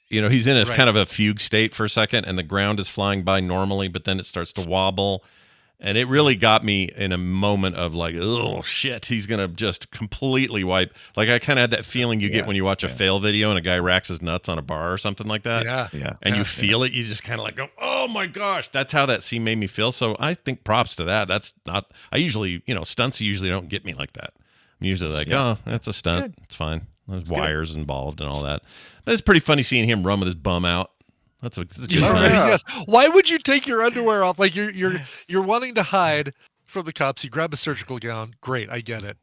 You know, he's in a kind of a fugue state for a second, and the ground is flying by normally, but then it starts to wobble. And it really got me in a moment of like, oh shit, he's gonna just completely wipe. Like I kind of had that feeling you get when you watch a fail video and a guy racks his nuts on a bar or something like that. And you feel it, you just kind of like go, oh my gosh, that's how that scene made me feel. So I think props to that. That's not. I usually, stunts usually don't get me like that. I'm usually like, oh, that's a stunt. It's fine. There's wires involved and all that. But it's pretty funny seeing him run with his bum out. That's a good time. Yes. Why would you take your underwear off? Like you're wanting to hide from the cops. You grab a surgical gown. Great, I get it.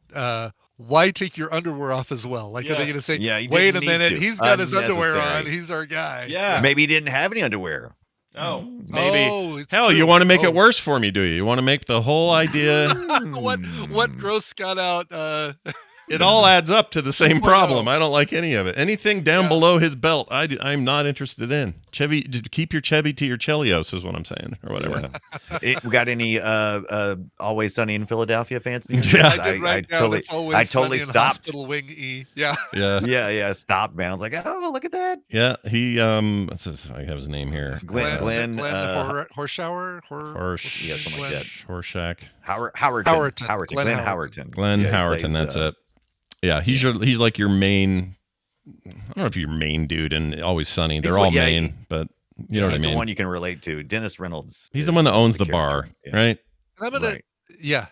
Why take your underwear off as well? Like are they going to say, wait a minute, he's got his underwear on. He's our guy. Yeah. Maybe he didn't have any underwear. Oh, maybe. Hell, true. you want to make it worse for me, do you? You want to make the whole idea. What gross got out? It all adds up to the same problem. I don't like any of it. Anything down below his belt, I'm not interested in. Chevy, keep your Chevy to your Chelios is what I'm saying, or whatever. We got any Always Sunny in Philadelphia fans? Yeah, I totally stopped. Hospital Wing E. Yeah. Stopped, man. I was like, oh, look at that. Yeah, he I have his name here. Glenn Horseshower, yeah, something like that. Horseshack. Howerton. Glenn Howerton. Glenn Howerton. That's it. Yeah, he's like your main. I don't know if you're main dude and Always Sunny. They're all main, but you know what I mean. The one you can relate to. Dennis Reynolds. He's the one that owns the bar, right? Yeah,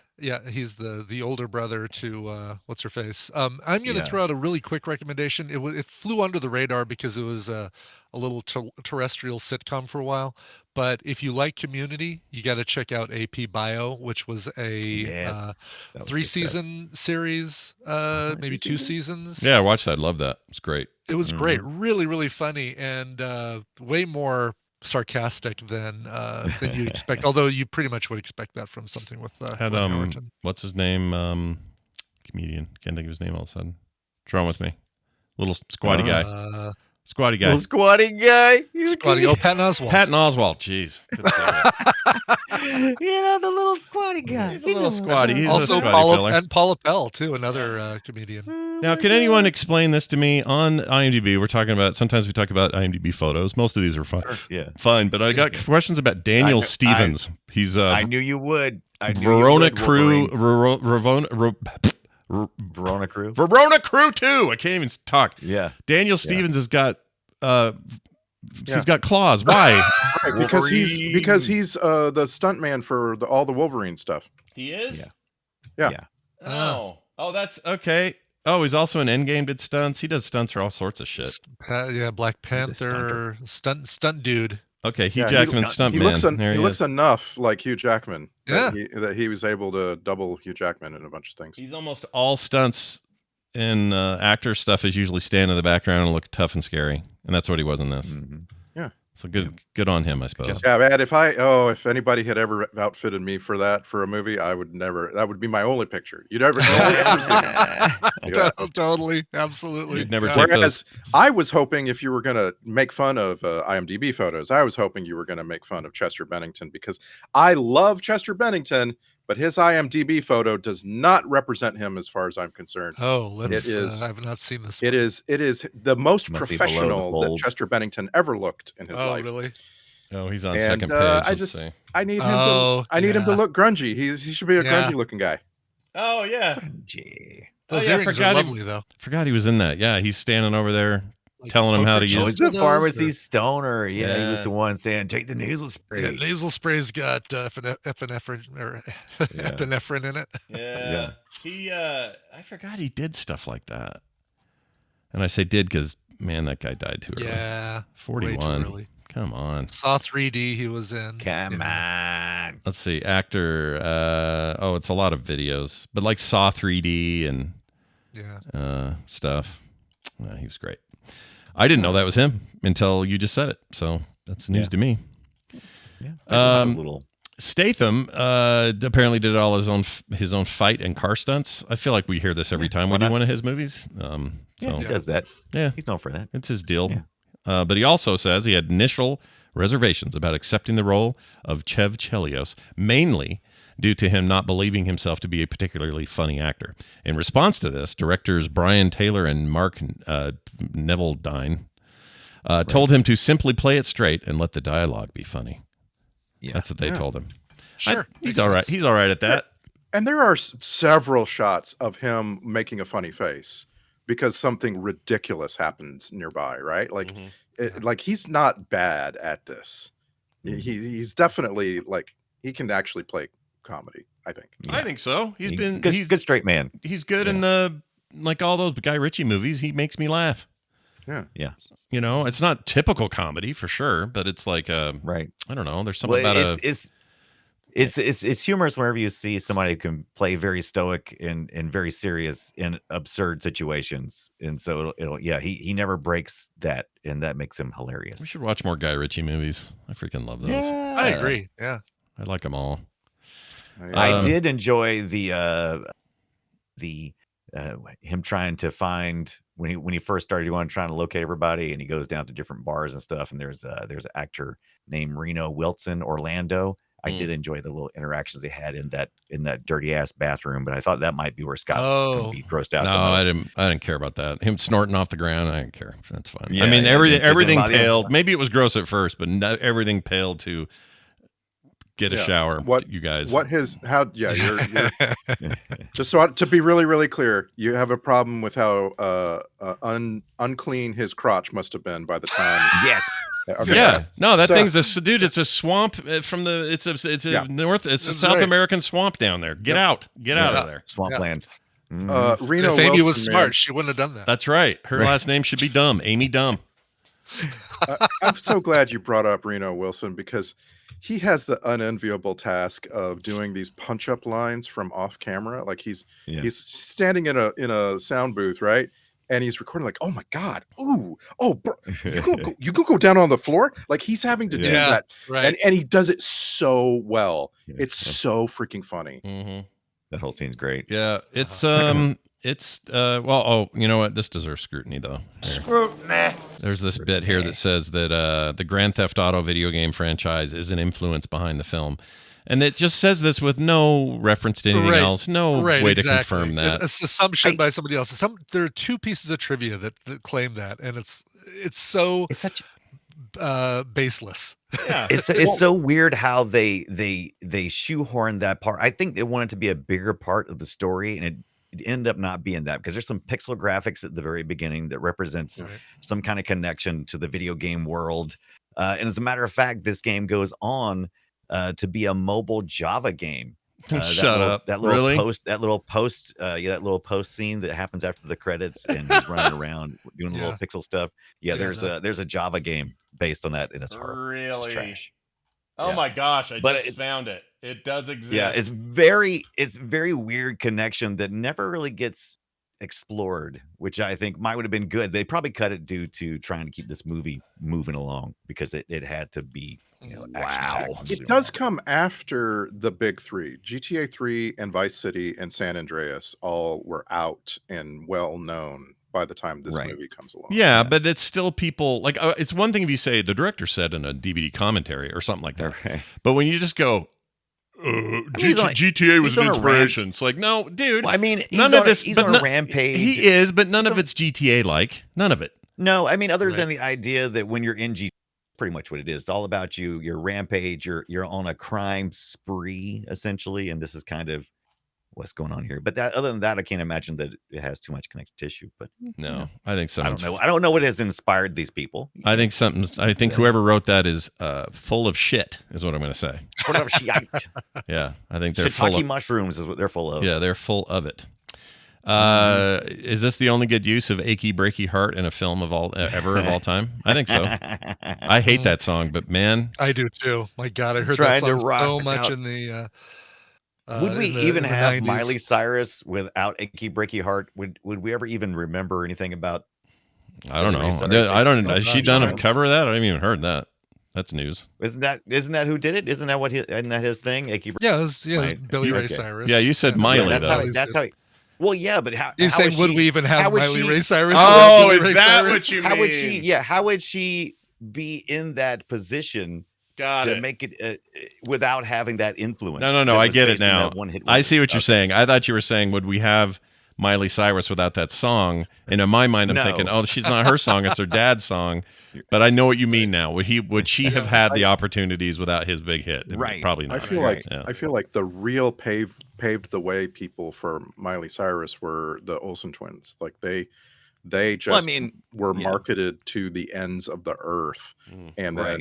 he's the older brother to what's her face. I'm going to throw out a really quick recommendation. It flew under the radar because it was a little terrestrial sitcom for a while. But if you like Community, you got to check out AP Bio, which was a 3-season series, maybe 2 seasons. Yeah, I watched that. Love that. It's great. It was great. Really, really funny and way more sarcastic than you'd expect. Although you pretty much would expect that from something with Howerton. What's his name? Comedian. Can't think of his name all of a sudden. What's wrong with me? Little squatty guy. Squatty guy. Little squatty guy. Squatty. Oh, Patton Oswalt. Patton Oswalt. Jeez. The little squatty guy. He's a little squatty. He's also a squatty fella. And Paula Pell too, another comedian. Now, can anyone explain this to me on IMDb? Sometimes we talk about IMDb photos. Most of these are fun. Fine, but I got questions about Daniel Stevens. He's I knew you would. Verona Crew. Verona Crew. Verona Crew 2. I can't even talk. Yeah. Daniel Stevens has got he's got claws. Why? Right, because he's the stuntman for all the Wolverine stuff. He is? Yeah. Oh, that's okay. Oh, he's also an Endgame did stunts. He does stunts for all sorts of shit. Black Panther, stunt dude. Okay, Hugh Jackman stuntman. He looks enough like Hugh Jackman that he was able to double Hugh Jackman in a bunch of things. He's almost all stunts and actor stuff is usually stand in the background and look tough and scary, and that's what he was in this. Mm-hmm. Yeah. So good on him, I suppose. Yeah, man. If anybody had ever outfitted me for a movie, I would never. That would be my only picture. You'd ever see it. Totally, absolutely. You'd never take those. I was hoping if you were going to make fun of IMDb photos, I was hoping you were going to make fun of Chester Bennington because I love Chester Bennington, but his IMDb photo does not represent him as far as I'm concerned. Oh, I have not seen this one. It is the most professional that Chester Bennington ever looked in his life. Oh, really? Oh, he's on second page. I need him to look grungy. He should be a grungy looking guy. Oh yeah. Grungy. Those earrings are lovely though. Forgot he was in that. Yeah, he's standing over there telling him how to use the pharmacy stoner. Yeah, he was the one saying, take the nasal spray. Yeah, nasal spray's got epinephrine in it. Yeah. He I forgot he did stuff like that. And I say did because man, that guy died too early. Yeah. 41. Come on. Saw 3D he was in. Come on. Let's see. Actor. It's a lot of videos, but like Saw 3D and stuff. He was great. I didn't know that was him until you just said it. So that's news to me. Yeah. Little. Statham apparently did all his own fight and car stunts. I feel like we hear this every time we do one of his movies. He does that. Yeah, he's known for that. It's his deal. Yeah. But he also says he had initial reservations about accepting the role of Chev Chelios, mainly due to him not believing himself to be a particularly funny actor. In response to this, directors Brian Taylor and Mark Neveldine told him to simply play it straight and let the dialogue be funny. Yeah. That's what they told him. Sure. He's all right. He's all right at that. And there are several shots of him making a funny face because something ridiculous happens nearby, right? Like, like he's not bad at this. He's definitely like he can actually play comedy. I think. Yeah. I think so. He's good straight man. He's good in the all those Guy Ritchie movies. He makes me laugh. Yeah. Yeah. You know, it's not typical comedy for sure, but it's like right. I don't know. There's something about it's humorous whenever you see somebody who can play very stoic and very serious in absurd situations, and so it'll he never breaks that, and that makes him hilarious. We should watch more Guy Ritchie movies. I freaking love those. Yeah. I agree. Yeah, I like them all. I did enjoy him trying to find when he first started trying to locate everybody, and he goes down to different bars and stuff, and there's an actor named Reno Wilson Orlando. I did enjoy the little interactions they had in that dirty ass bathroom, but I thought that might be where Scott was going to be grossed out. No, the most. I didn't care about that. Him snorting off the ground, I didn't care. That's fine. Yeah, I mean, everything paled. Maybe it was gross at first, but everything paled to get a shower. You guys? You're just so to be really, really clear, you have a problem with how unclean his crotch must have been by the time. Yes. Okay. Yeah, no, thing's it's a swamp from the it's a South American swamp down there. Get out of there, swampland. Reno if Amy Wilson, was smart, she wouldn't have done that. That's right. Her last name should be Dumb. Amy Dumb. I'm so glad you brought up Reno Wilson because he has the unenviable task of doing these punch-up lines from off camera. Like he's standing in a sound booth, right? And he's recording like, oh my God, bro, you go down on the floor. Like he's having to do that, right? And he does it so well. It's so freaking funny. Mm-hmm. That whole scene's great. Yeah, it's you know what? This deserves scrutiny though. Scrutiny. There's this bit here that says that the Grand Theft Auto video game franchise is an influence behind the film. And it just says this with no reference to anything else, no way to confirm that. It's assumption by somebody else. There are two pieces of trivia that claim that, and it's such baseless. Yeah, it's so weird how they shoehorn that part. I think they wanted to be a bigger part of the story, and it ended up not being that because there's some pixel graphics at the very beginning that represents some kind of connection to the video game world. And as a matter of fact, this game goes on to be a mobile Java game. Shut up! That little really? That little post scene that happens after the credits, and he's running around doing the little pixel stuff. Yeah, there's a Java game based on that, and it's horrible. Really? It's trash. Oh my gosh! I just found it. It does exist. Yeah, it's very weird connection that never really gets explored, which I think might would have been good. They probably cut it due to trying to keep this movie moving along because it had to be. It does come after the big three. GTA 3 and Vice City and San Andreas all were out and well known by the time this movie comes along. Yeah, but it's still people like it's one thing if you say the director said in a DVD commentary or something like that. Okay. But when you just go GTA was an inspiration. It's like, no, dude. Well, I mean, none of this. He's on a rampage. He is, but none of it's GTA like. None of it. No, I mean, other than the idea that when you're in GTA, pretty much what it is. It's all about your rampage. You're on a crime spree essentially, and this is kind of what's going on here. But other than that, I can't imagine that it has too much connective tissue. But no, I think so. I don't know what has inspired these people. I think whoever wrote that is full of shit. Is what I'm going to say. Full of shit. Yeah, I think they're shiitake mushrooms is what they're full of. Yeah, they're full of it. Is this the only good use of "Achy Breaky Heart" in a film of all time? I think so. I hate that song, but man, I do too. My God, I heard that Trying to song rock so much out. in the. Would we in the, even in the have 90s. Miley Cyrus without "Achy Breaky Heart"? Would we ever even remember anything about? I don't Billy Ray know. Cyrus? I don't. I'm Has she not done a sure. cover of that? I haven't even heard that. That's news. Isn't that who did it? Isn't that his thing? Achy Breaky. Yeah, it was Right. Billy Ray Okay. Cyrus. Yeah, you said Yeah, Miley, That's though. how. That's how. Well, yeah, but how? You're how saying is would she- we even how have would Miley she- Ray Cyrus? Oh, without Billy is Ray that Cyrus? what you How mean? would she? Yeah, how would she be in that position Got to it. make it without having that influence? No. that I was get it based on now. that one-hit I wonder? see what you're Okay. saying. I thought you were saying, would we have Miley Cyrus without that song? And in my mind, I'm No. thinking, oh, she's not her song; it's her dad's song. But I know what you mean now. Would she have had the opportunities without his big hit? Right. Probably I not. feel Right. like I feel like the real paved the way people for Miley Cyrus were the Olsen twins. Like they just Well, I mean, were yeah. marketed to the ends of the earth, and Right.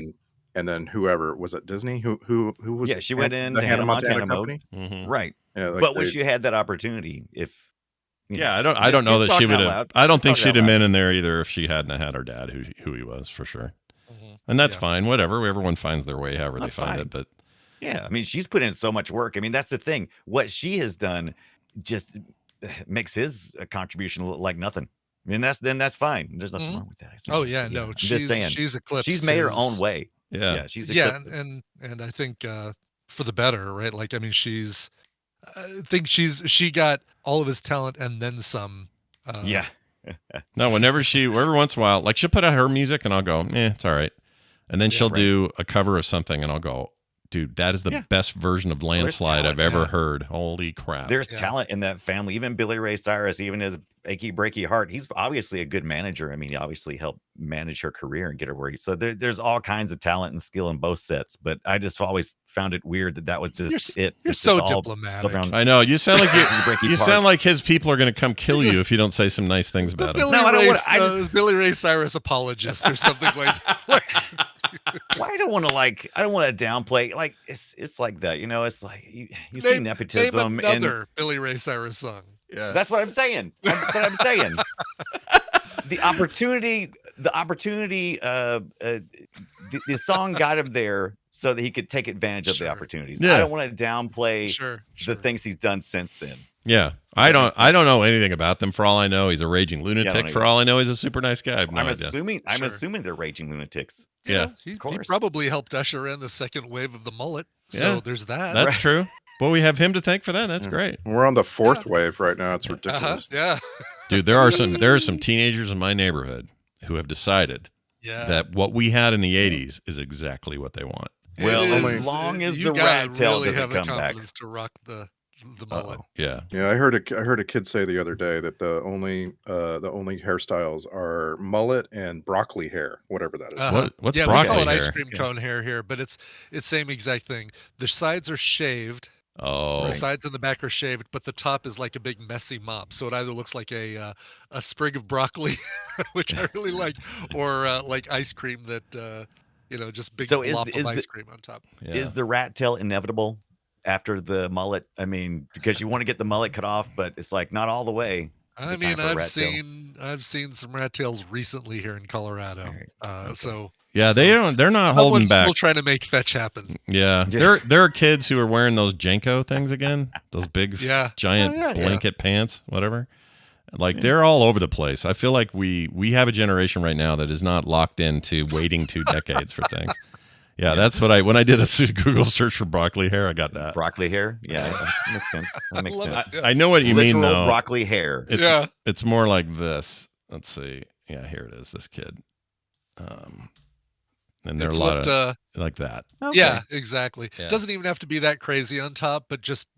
then whoever was it Disney who was Yeah, it? she went in the to Hannah Hannah Montana Montana mode. company. Mhm. Right. Yeah, like But they, wish you had that opportunity if. you Yeah, know, I don't know just that she talking would out have. loud. I don't Just think talking she'd out have loud. been in there either if she hadn't had her dad, who he was for sure. And that's Yeah. fine. Whatever. Everyone finds their way, however That's they find fine. it. But Yeah, I mean, she's put in so much work. I mean, that's the thing. What she has done just makes his contribution look like nothing. I mean, that's fine. There's nothing Mhm. wrong with that. Oh yeah, no, I'm just saying. she's eclipsed. She's made her own his- way. yeah, she's Yeah, eclipsed him. and I think for the better, right? Like I mean, I think she got all of his talent and then some. Yeah. no. Every once in a while, like she'll put out her music, and I'll go, it's all right. And then Yeah, she'll right. do a cover of something, and I'll go, dude, that is the Yeah. best version of there's Landslide I've talent, ever yeah. heard. Holy crap! There's Yeah. talent in that family. Even Billy Ray Cyrus, even his achy breaky heart, he's obviously a good manager. I mean, he obviously helped manage her career and get her where he. So there's all kinds of talent and skill in both sets. But I just always found it weird that was just it. You're It's so just all diplomatic. around- I know you sound like Breaky you part. sound like his people are going to come kill you if you don't say some nice things about him. Billy No, I don't Ray, wanna- I just- Billy Ray Cyrus apologist or something like that. Well, I don't want to downplay. Like it's like that, you know. It's like you see Name nepotism, and another Billy Ray Cyrus song. Yeah, that's what I'm saying. But I'm saying the opportunity, the song got him there so that he could take advantage of Sure. the opportunities. Yeah. I don't want to downplay Sure. the things he's done since then. yeah. I don't know anything about them. For all I know, he's a raging lunatic. either. For all I know, he's a super nice guy. I have no I'm idea. I'm Sure. assuming they're raging lunatics. You Yeah. know, he course. probably helped usher in the second wave of the mullet. So Yeah. there's that. That's true. Well, we have him to thank for that. That's Yeah. great, we're on the fourth wave right now. It's ridiculous. Yeah. dude. There are some teenagers in my neighborhood who have decided Yeah. that what we had in the '80s is exactly what they want. It Well, is- as long as you the gotta rat tail really doesn't have the come back. confidence to rock the mullet. Yeah. Yeah, I heard a kid say the other day that the only hairstyles are mullet and broccoli hair, whatever that is. What's yeah, broccoli we call it ice hair? cream cone hair here, but it's same exact thing. The sides are shaved. Oh, The sides and the back are shaved, but the top is like a big messy mop. So it either looks like a sprig of broccoli, which I really like, or like ice cream that just big So is glop the- of ice cream on top. yeah. Is the rat tail inevitable after the mullet? I mean, because you want to get the mullet cut off, but it's like not all the way. Is I it time mean, for a rat tail? I've seen some rat tails recently here in Colorado. All right. So yeah, they're not holding someone's back. still trying to make fetch happen. Yeah, Yeah. there are kids who are wearing those Jenko things again, those big Yeah. giant Oh, yeah, yeah. blanket pants, whatever. Like they're all over the place. I feel like we have a generation right now that is not locked into waiting 2 decades for things. Yeah, that's what when I did a Google search for broccoli hair, I got that. Broccoli hair? Yeah, that makes sense. That makes love sense. it. I know what you mean Literal though. broccoli hair. It's, Yeah. it's more like this. Let's see. Yeah, here it is. This kid. And there are It's a lot what, of like that. Okay. Yeah, exactly. Yeah. Doesn't even have to be that crazy on top, but just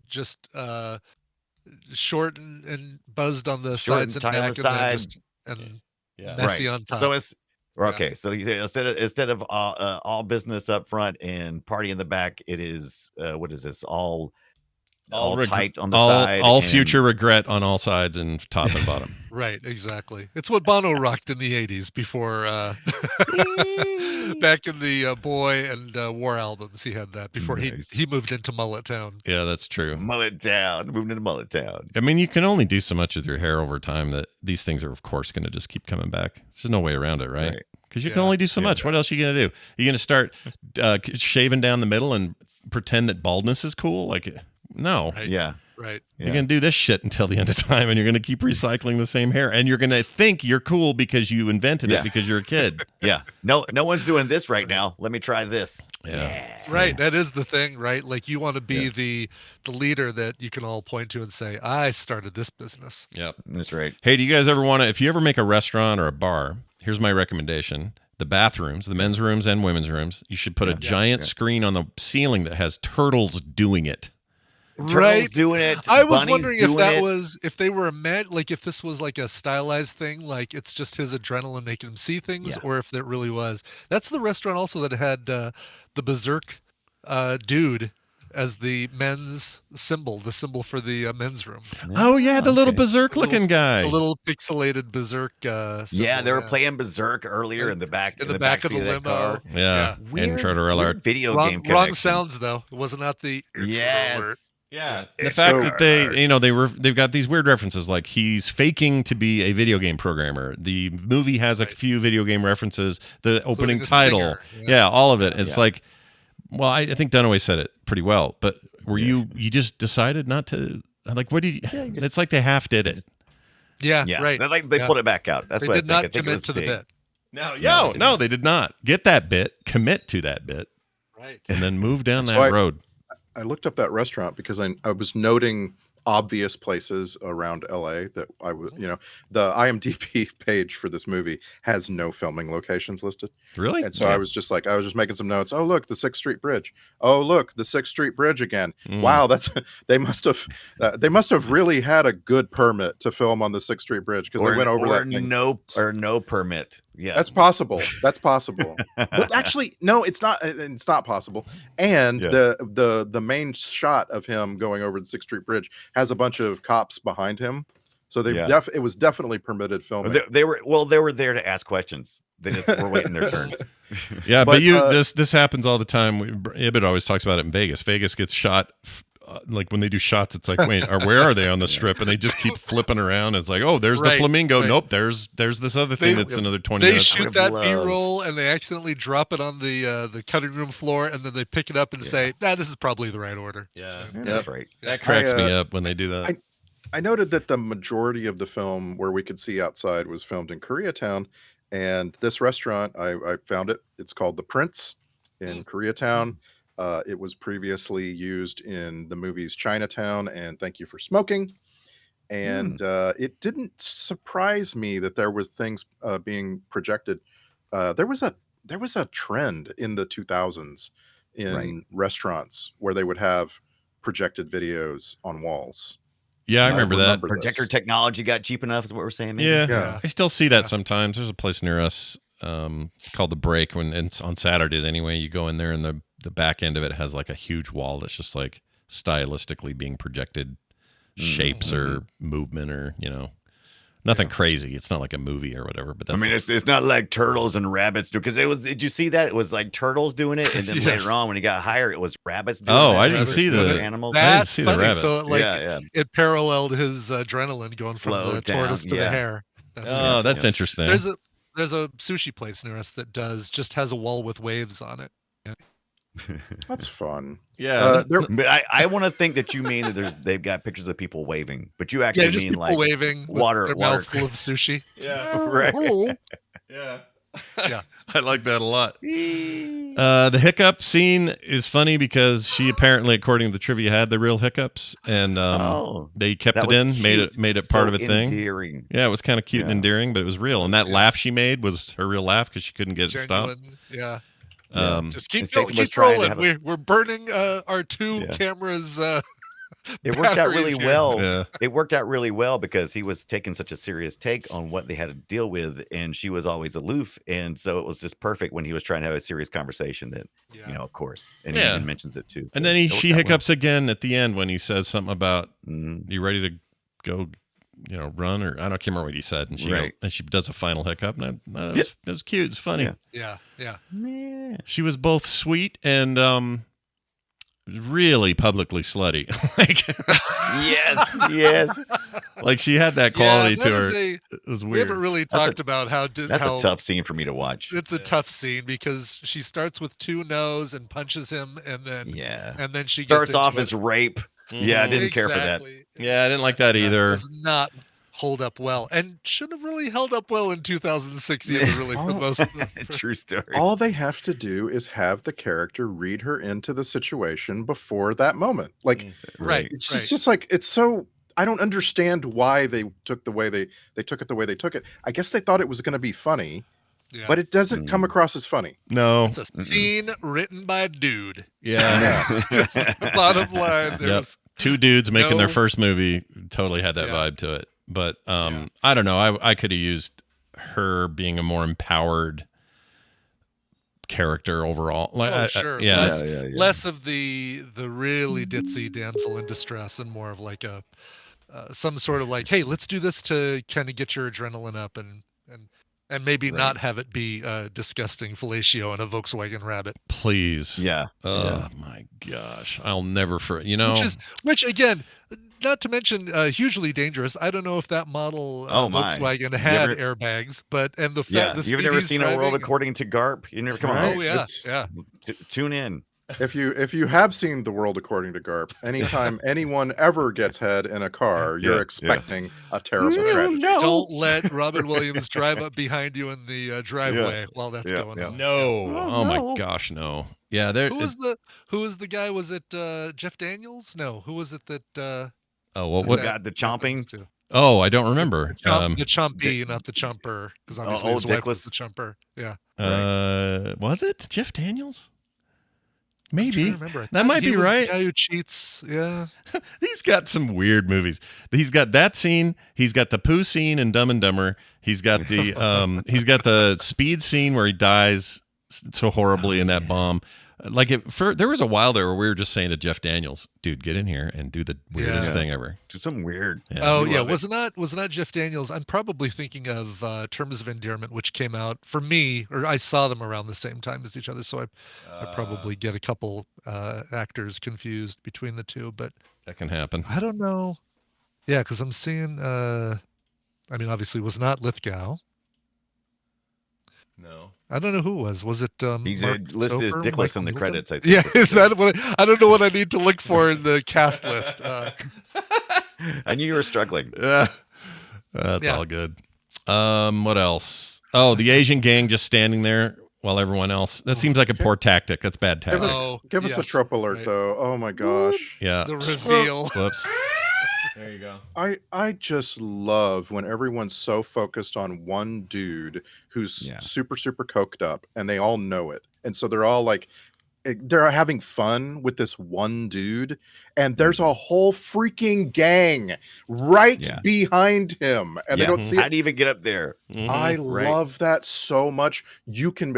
short and buzzed on the Short sides and and tight on back, the and then side. just and Yeah. messy on top. So it's okay. So instead of all business up front and party in the back, it is what is this? All all reg- tight on the all, side. all and- future regret on all sides and top and bottom. Right, exactly. It's what Bono rocked in the 80s before back in the Boy and War albums. He had that before Nice. he moved into Mullet Town. Yeah, that's true. Mullet Town, moving into Mullet Town. I mean, you can only do so much with your hair over time that these things are, of course, going to just keep coming back. There's no way around it, right? Because you can only do so much. What else are you going to do? You're going to start shaving down the middle and pretend that baldness is cool? Like, no. Right. Yeah. Right. You're going to do this shit until the end of time, and you're going to keep recycling the same hair, and you're going to think you're cool because you invented it because you're a kid. Yeah. No one's doing this right now. Let me try this. Yeah. Right. That is the thing, right? Like you want to be the leader that you can all point to and say, I started this business. Yep. That's right. Hey, do you guys ever want to, if you ever make a restaurant or a bar, here's my recommendation. The bathrooms, the men's rooms and women's rooms, you should put a giant screen on the ceiling that has turtles doing it. Turtles doing it. I was bunnies wondering if doing that it. was if they were like if this was like a stylized thing, like it's just his adrenaline making him see things, or if that really was. That's the restaurant also that had the berserk dude as the men's symbol, the symbol for the men's room. Oh yeah, the little berserk looking guy. The little pixelated berserk symbol, Yeah, they were playing Berserk earlier in the back in the back of the seat limo. car. Yeah. Intro alert. Video wrong, game wrong connection. sounds though. It was not the intro alert. Yeah. The fact that they've got these weird references, like he's faking to be a video game programmer. The movie has a few video game references. The opening the title, stinger. all of it. It's like, well, I think Dunaway said it pretty well. But were you just decided not to? Like, what did you? It's like they half did it. Yeah, Yeah. right. They pulled it back out. That's They what did I think. I not think it commit was to the big. bit. No, they did not get that bit. Commit to that bit, right? And then move down So that road. I looked up that restaurant because I was noting obvious places around LA that I was, the IMDb page for this movie has no filming locations listed. Really? And so I was just making some notes. Oh, look, the 6th Street Bridge. Oh, look, the 6th Street Bridge again. Wow, they must have really had a good permit to film on the 6th Street Bridge because they went over that thing. No permit. Yeah. That's possible. But actually, no, it's not. It's not possible. And the main shot of him going over the 6th Street Bridge has a bunch of cops behind him, so it was definitely permitted filming. They were there to ask questions. They just were waiting their turn. Yeah, but this happens all the time. Ibit always talks about it in Vegas. Vegas gets shot. Like when they do shots, it's like, wait, where are they on the strip? And they just keep flipping around. It's like, oh, there's the flamingo. Right. Nope, there's this other thing that's another 20 minutes. They shoot that B-roll and they accidentally drop it on the cutting room floor, and then they pick it up and say, this is probably the right order. Yeah, that's right. That cracks me up when they do that. I noted that the majority of the film where we could see outside was filmed in Koreatown, and this restaurant, I found it. It's called The Prince in Koreatown. It was previously used in the movies Chinatown and Thank You for Smoking. And it didn't surprise me that there were things being projected. There was a trend in the 2000s in restaurants where they would have projected videos on walls. Yeah, I remember that. Projector technology got cheap enough, is what we're saying. Maybe? Yeah. I still see that sometimes. There's a place near us called The Break, when it's on Saturdays anyway. You go in there and the back end of it has like a huge wall that's just like stylistically being projected shapes or movement or nothing crazy. It's not like a movie or whatever. But that's it's not like turtles and rabbits do, because did you see that? It was like turtles doing it, and then later on when he got higher, it was rabbits doing it. I didn't see the animals. That's I didn't see funny. the rabbit. So it paralleled his adrenaline going from the tortoise to the hare. That's interesting. There's a sushi place near us that just has a wall with waves on it. That's fun. Yeah, but I want to think that you mean that they've got pictures of people waving, but you actually just mean people like waving water, with their mouth full of sushi. Yeah, right. Yeah, I like that a lot. The hiccup scene is funny because she apparently, according to the trivia, had the real hiccups, and they kept it in, cute. made it So part of a thing. Endearing. Yeah, it was kind of cute and endearing, but it was real. And that laugh she made was her real laugh because she couldn't get it to stop. Yeah. Yeah. Just keep rolling. We're burning our two cameras It worked out really Batteries here. well. Yeah. It worked out really well because he was taking such a serious take on what they had to deal with, and she was always aloof, and so it was just perfect when he was trying to have a serious conversation. That Yeah. of course, and he Yeah. even mentions it too. So And then it worked she out hiccups again at the end when he says something about, well. "You ready to go, run?" Or I can't remember what he said. And she does a final hiccup. And that was cute. It's funny. Yeah. Yeah. She was both sweet and really publicly slutty. Yes. Like she had that quality that to her. is It was We weird. haven't really talked about how That's a tough scene for me to watch. It's a tough scene because she starts with 2 no's and punches him, and then she starts gets off into as it. rape. Yeah, I didn't care for that. Yeah, I didn't like that either. Does not hold up well, and shouldn't have really held up well in 2006 either. Really, for the most part. True story. All they have to do is have the character read her into the situation before that moment. Like, Right. it's just like it's so. I don't understand why they took the way they took it the way they took it. I guess they thought it was going to be funny, but it doesn't come across as funny. No, it's a scene written by a dude. Yeah. Just the bottom line. There's 2 dudes making their no- first movie totally had that vibe to it. But I don't know. I could have used her being a more empowered character overall. Like, sure. yeah. Less of the really ditzy damsel in distress and more of like a some sort of like, hey, let's do this to kind of get your adrenaline up and maybe not have it be disgusting fellatio and a Volkswagen Rabbit. Please. Yeah. Oh my gosh. I'll never Which again, not to mention hugely dangerous. I don't know if that model Volkswagen had airbags, but and the fact you've never seen A World According to Garp. You never come on. Oh yeah. Tune in. If you have seen The World According to Garp, anytime anyone ever gets head in a car, you're expecting a terrible tragedy. Don't let Robin Williams drive up behind you in the driveway while that's going on. No. Oh my gosh, no. Yeah, who was the guy? Was it Jeff Daniels? No, who was it that what got the chomping? Oh, I don't remember. The chumpy, not the chumper, because obviously his wife was the chumper. Yeah. Was it Jeff Daniels? Maybe remember. That might be right. The guy who cheats, yeah. He's got some weird movies. He's got that scene. He's got the poo scene in Dumb and Dumber. He's got the he's got the speed scene where he dies so horribly in that bomb. Like there was a while there where we were just saying to Jeff Daniels, "Dude, get in here and do the weirdest thing ever. Do something weird." Yeah. Oh yeah, was it not Jeff Daniels? I'm probably thinking of Terms of Endearment, which came out for me, or I saw them around the same time as each other, so I probably get a couple actors confused between the two, but that can happen. I don't know. Yeah, because I'm seeing. I mean, obviously, it was not Lithgow. No. I don't know who it was. Was it he's Mark listed as Soper, Dickless in the Michael credits, I think. Yeah, is that what I don't know what I need to look for in the cast list. I knew you were struggling. That's all good. What else? Oh, the Asian gang just standing there while everyone else. That seems like a poor tactic. That's bad tactic. Give us a trope alert, though. Oh my gosh. Yeah. The reveal. Whoops. There you go. I just love when everyone's so focused on one dude who's super coked up, and they all know it, and so they're all like, they're having fun with this one dude, and there's a whole freaking gang right behind him, and they don't see How do you even get up there? I love that so much.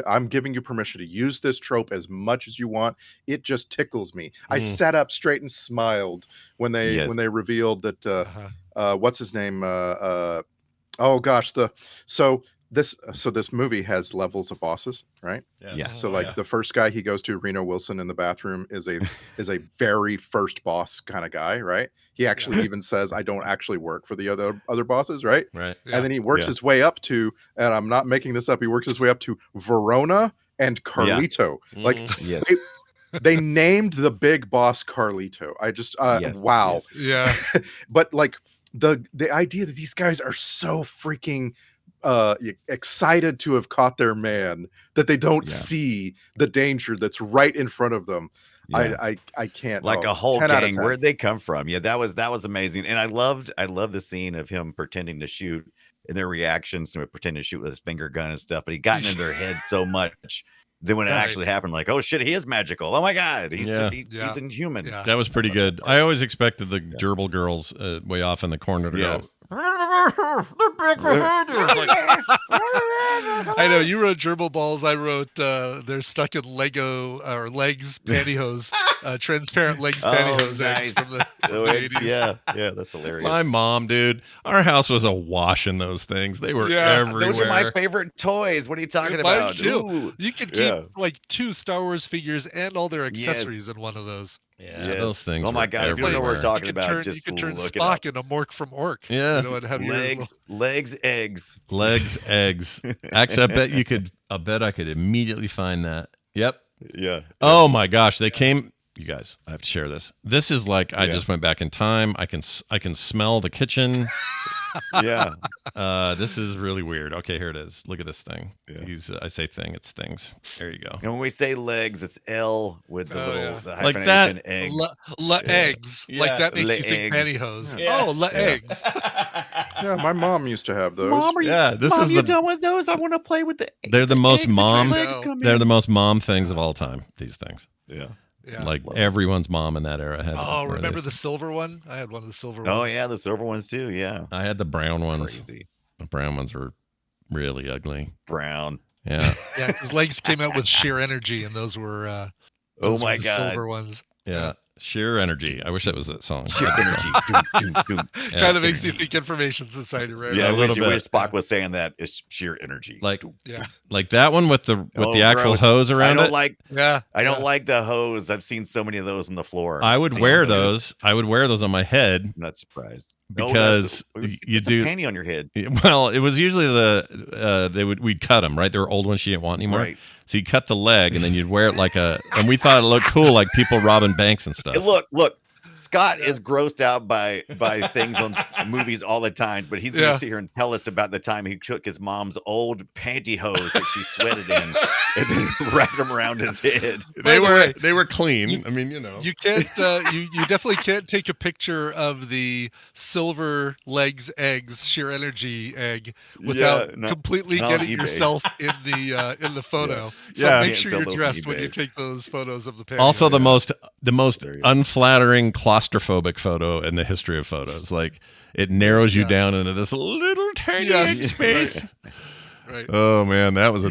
I'm giving you permission to use this trope as much as you want. It just tickles me. I sat up straight and smiled when they revealed that what's his name? Oh gosh, this movie has levels of bosses, right? Yeah. So the first guy he goes to, Reno Wilson in the bathroom, is a very first boss kind of guy, right? He actually even says, "I don't actually work for the other bosses," right? Right. And then he works his way up to, and I'm not making this up, he works his way up to Verona and Carlito. Like they named the big boss Carlito. I just wow. Yeah. But like the idea that these guys are so freaking excited to have caught their man that they don't see the danger that's right in front of them. I can't, like a whole gang. Where'd they come from? Yeah, that was amazing. And I loved the scene of him pretending to shoot and their reactions to it, pretending to shoot with his finger gun and stuff, but he got into their head so much Then when it Right. actually happened, like, oh shit, he is magical. Oh my god, he's Yeah. he's inhuman. Yeah. That was pretty good. I always expected the gerbil girls way off in the corner to go. I know you wrote gerbil balls. I wrote they're stuck in Lego or legs pantyhose, transparent legs pantyhose eggs from the Oh, eggs, 80s. yeah, that's hilarious. My mom, dude, our house was awash in those things. They were Yeah, everywhere. Those are my favorite toys. What are you talking Mine about? too. Ooh. You could keep like 2 Star Wars figures and all their accessories in one of those. Yeah, Yes. those things. Oh my were god, if you don't know what we're everywhere. talking You could about, turn, just you could turn look it up. Spock into Mork from Ork. Yeah. You know, and have your Legs, eggs. Legs, eggs. Actually, I bet you could. I bet I could immediately find that. Yep. Yeah. Oh my gosh, they came. You guys, I have to share this. This is like I Yeah. just went back in time. I can smell the kitchen. Yeah. This is really weird. Okay, here it is. Look at this thing. Yeah. I say thing. It's things. There you go. And when we say legs, it's L with the the Like hyphenation that. egg. Eggs. Yeah. Like that makes Le you think eggs. pantyhose. Yeah. Oh, eggs. Yeah, my mom used to have those. Mom, are you, Yeah, this Mom, is you the. done with those? I want to play with the. They're the most eggs and mom. legs come They're in. the most mom things of all time. These things. Yeah. Yeah. Like everyone's mom in that era had. Oh, one of remember these. the silver one? I had one of the silver ones. Oh yeah, the silver ones too. Yeah. I had the brown ones. Crazy. The brown ones were really ugly. Brown. Yeah. Yeah, because legs came out with sheer energy, and those were Oh those were my the god. silver ones. Yeah. Sheer energy. I wish that was that song. Sheer energy. Doom, doom, doom. Yeah. Kind of makes you think information society, right? Yeah, a I little wish bit. Spock was saying that. It's sheer energy. Like Yeah. like that one with the Oh, actual gross. hose I around don't it. like. Yeah. I don't like the hose. I've seen so many of those on the floor. I would Seen wear those. I would wear those on my head I'm not surprised. because you it's do. a panty on your head. Well, it was usually we'd cut them, right? They were old ones she didn't want anymore. Right. So you cut the leg and then you'd wear it like and we thought it looked cool, like people robbing banks and stuff. Hey, look. Scott is grossed out by things on movies all the time, but he's going to sit here and tell us about the time he took his mom's old pantyhose that she sweated in and then wrapped them around his head. They were clean. I mean, you know. You can't you definitely can't take a picture of the silver legs eggs sheer energy egg without completely not getting eBay. yourself in the photo. So Yeah. make Can't sure sell you're those on dressed when eBay. you take those photos of the pantyhose. Also, the most There you go. unflattering claustrophobic photo in the history of photos. Like it narrows you down into this little tiny egg space. Right. Oh man, that was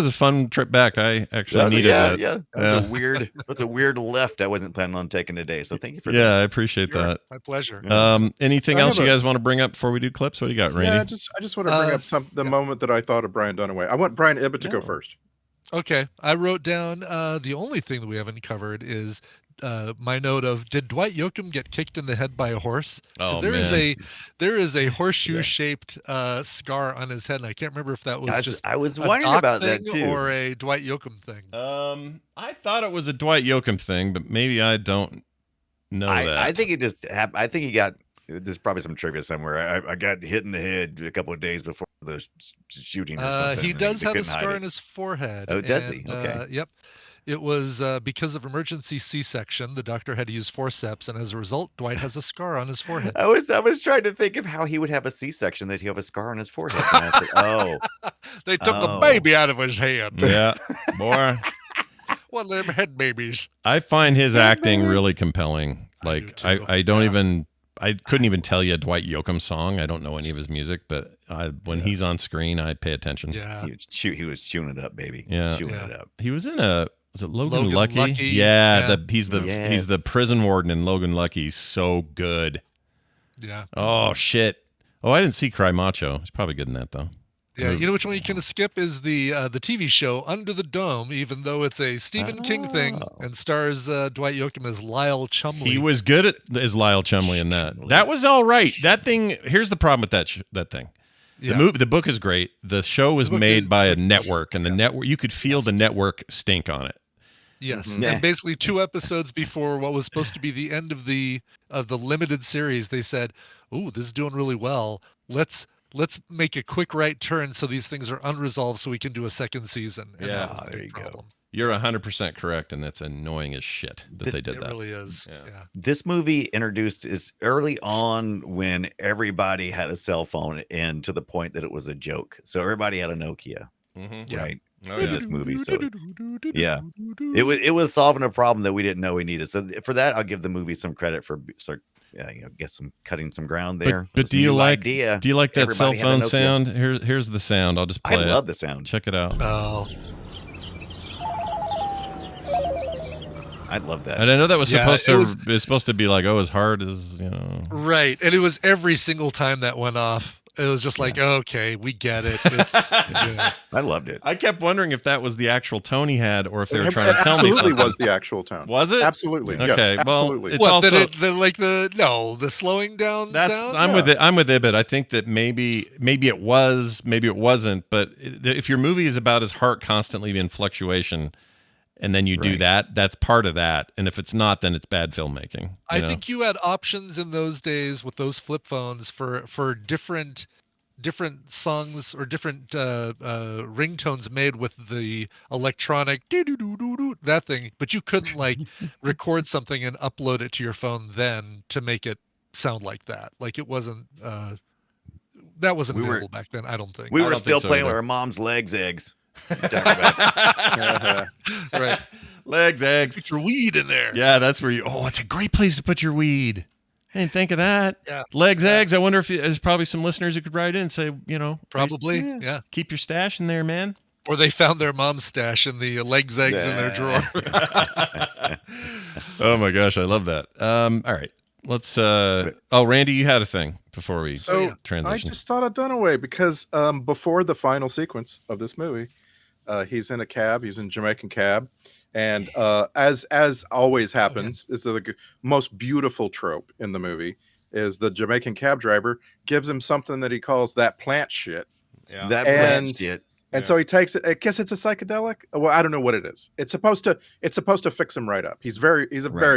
a fun trip back. I actually needed that. Yeah. That's a weird left I wasn't planning on taking today. So thank you for that. Yeah, I appreciate Sure. that. My pleasure. Anything I else have you a- guys want to bring up before we do clips? What do you got, Randy? Yeah, I just want to bring up the moment that I thought of Brian Dunaway. I want Brian Ibbett to go first. Okay, I wrote down the only thing that we haven't covered is my note of did Dwight Yoakam get kicked in the head by a horse? 'Cause Oh, there is a horseshoe shaped scar on his head, and I can't remember if that was just I was a wondering Doc about that thing too. or a Dwight Yoakam thing. I thought it was a Dwight Yoakam thing, but maybe I don't know that. I think it just happened. I think he got. There's probably some trivia somewhere. I got hit in the head a couple of days before the shooting. Or something. He and does they have a couldn't hide scar it. on his forehead. Oh, does he? and, Okay. Yep. It was because of emergency C-section. The doctor had to use forceps, and as a result, Dwight has a scar on his forehead. I was trying to think of how he would have a C-section that he have a scar on his forehead. And I was like, They took the Oh. baby out of his head. Yeah, boy. One of them head babies. I find his acting really compelling. I do Like too. I don't even I couldn't even tell you a Dwight Yoakam song. I don't know any of his music, but when he's on screen, I pay attention. Yeah. he was chewing it up, baby. Yeah. Chewing Yeah. it up. He was in was it Logan, Logan Lucky? Lucky. Yeah, Yeah. he's the prison warden in Logan Lucky. He's so good. Yeah. Oh shit. Oh, I didn't see Cry Macho. He's probably good in that though. Yeah, you know which one you can skip is the TV show Under the Dome, even though it's a Stephen King thing and stars Dwight Yoakam as Lyle Chumley. He was good as Lyle Chumley in that. That was all right. That thing. Here's the problem with that thing. Yeah. The book is great. The show was made by a network, and the network you could feel the network stink on it. Yes, Yeah. and basically 2 episodes before what was supposed to be the end of the limited series, they said, "Ooh, this is doing really well. Let's make a quick right turn so these things are unresolved, so we can do a second season." And Yeah. that was the There big you go. problem. You're 100% correct, and that's annoying as shit that they did It that. really is. Yeah. Yeah. This movie introduced is early on when everybody had a cell phone and to the point that it was a joke. So everybody had a Nokia, Mm-hmm. Yeah. right? Oh, in yeah. this movie. So yeah, it was solving a problem that we didn't know we needed. So for that, I'll give the movie some credit for cutting some ground there. It But was do a you new like idea. do you like that cell Everybody had a phone Nokia. sound? Here's the sound. I'll just I play it. love the sound. Check it out. Oh, I love that. And I know that was Yeah, supposed it to was- it's supposed to be like, oh, as hard as, right. And it was every single time that went off. It was just like, okay, we get it. It's I loved it. I kept wondering if that was the actual tone he had or if they were It trying to tell me absolutely something. was the actual tone. Was it? Absolutely. Okay, Yes, well, absolutely. it's what also the slowing down that's sound. I'm with it. I'm with Ibit. I think that maybe it was, maybe it wasn't. But if your movie is about his heart constantly in fluctuation, and then you do Right. that, that's part of that. And if it's not, then it's bad filmmaking. I think you had options in those days with those flip phones for different songs or different ringtones made with the electronic doo-doo-doo-doo-doo, that thing, but you couldn't like record something and upload it to your phone then to make it sound like that. Like it wasn't that wasn't available back then, I don't think. We I were don't still think so playing either. with our mom's eggs. Right. Legs, eggs. Put your weed in there. Yeah, that's where you. Oh, it's a great place to put your weed. I didn't think of that. Yeah. Legs, eggs. I wonder if there's probably some listeners who could write in and say, Probably. Yeah. keep your stash in there, man. Or they found their mom's stash in the eggs in their drawer. Oh my gosh, I love that. All right, let's. Randy, you had a thing before we So transition. I just thought I'd done away because before the final sequence of this movie, he's in a cab. He's in a Jamaican cab, and as always happens, is the most beautiful trope in the movie is the Jamaican cab driver gives him something that he calls that plant shit. Yeah. That And- plant shit. And so he takes it. I guess it's a psychedelic. Well, I don't know what it is. It's supposed to fix him right up. He's a very,